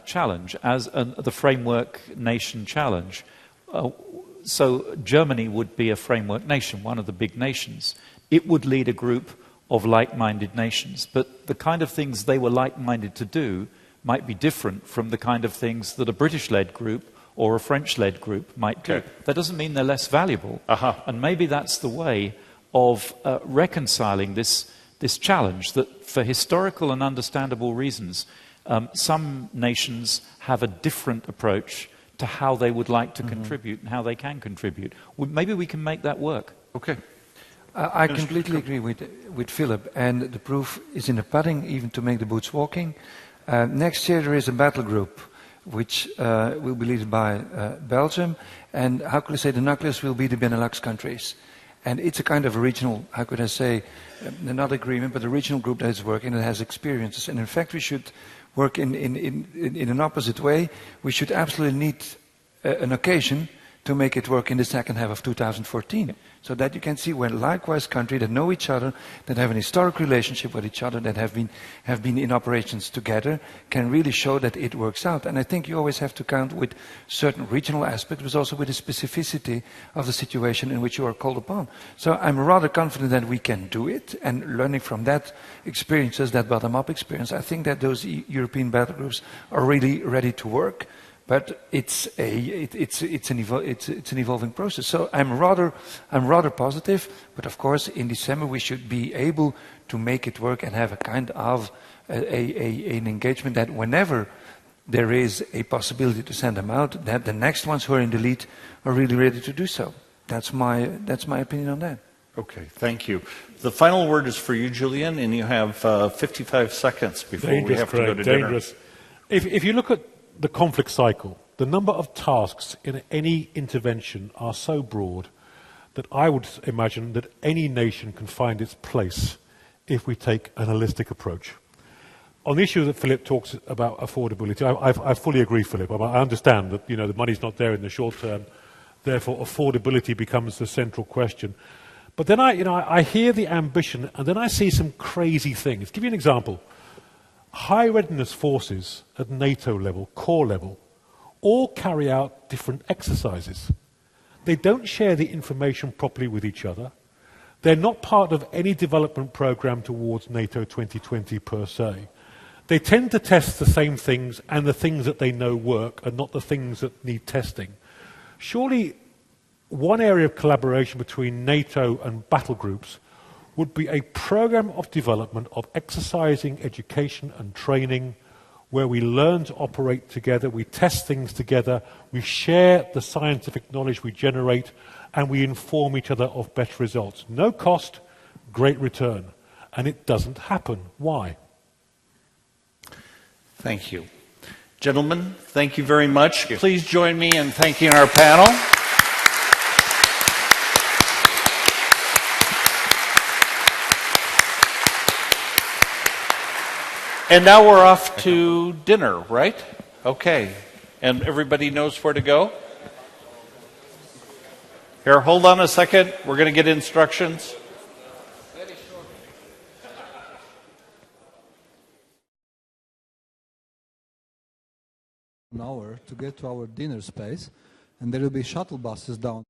challenge as the framework nation challenge. So Germany would be a framework nation, one of the big nations. It would lead a group of like-minded nations. But the kind of things they were like-minded to do might be different from the kind of things that a British-led group or a French-led group might do. That doesn't mean they're less valuable. And maybe that's the way of reconciling this challenge, that for historical and understandable reasons, some nations have a different approach to how they would like to contribute and how they can contribute. Maybe we can make that work. Okay. I completely agree with Philip, and the proof is in the pudding, even to make the boots walking. Next year there is a battle group which will be led by Belgium, and how could I say, the nucleus will be the Benelux countries. And it's a kind of a regional, how could I say, not agreement, but a regional group that is working and has experiences. And in fact, we should work in an opposite way. We should absolutely need an occasion to make it work in the second half of 2014. So that you can see when likewise countries that know each other, that have an historic relationship with each other, that have been in operations together, can really show that it works out. And I think you always have to count with certain regional aspects, but also with the specificity of the situation in which you are called upon. So I'm rather confident that we can do it, and learning from that experiences, that bottom-up experience, I think that those European battle groups are really ready to work. But it's an evolving process. So I'm rather positive. But of course, in December we should be able to make it work and have a kind of an engagement that whenever there is a possibility to send them out, that the next ones who are in the lead are really ready to do so. That's my opinion on that. Okay, thank you. The final word is for you, Julian, and you have 55 seconds before we have to go to dinner. If you look at the conflict cycle, the number of tasks in any intervention are so broad that I would imagine that any nation can find its place if we take an holistic approach. On the issue that Philip talks about affordability, I fully agree, Philip. I understand that the money's not there in the short term, therefore affordability becomes the central question. But then I hear the ambition, and then I see some crazy things. Give you an example. High readiness forces at NATO level, core level, all carry out different exercises. They don't share the information properly with each other. They're not part of any development program towards NATO 2020 per se. They tend to test the same things, and the things that they know work and not the things that need testing. Surely one area of collaboration between NATO and battle groups would be a program of development of exercising, education and training where we learn to operate together, we test things together, we share the scientific knowledge we generate, and we inform each other of better results. No cost, great return. And it doesn't happen. Why? Thank you. Gentlemen, thank you very much. Please join me in thanking our panel. And now we're off to dinner, right? Okay. And everybody knows where to go? Here, hold on a second. We're going to get instructions. An hour to get to our dinner space, and there will be shuttle buses down.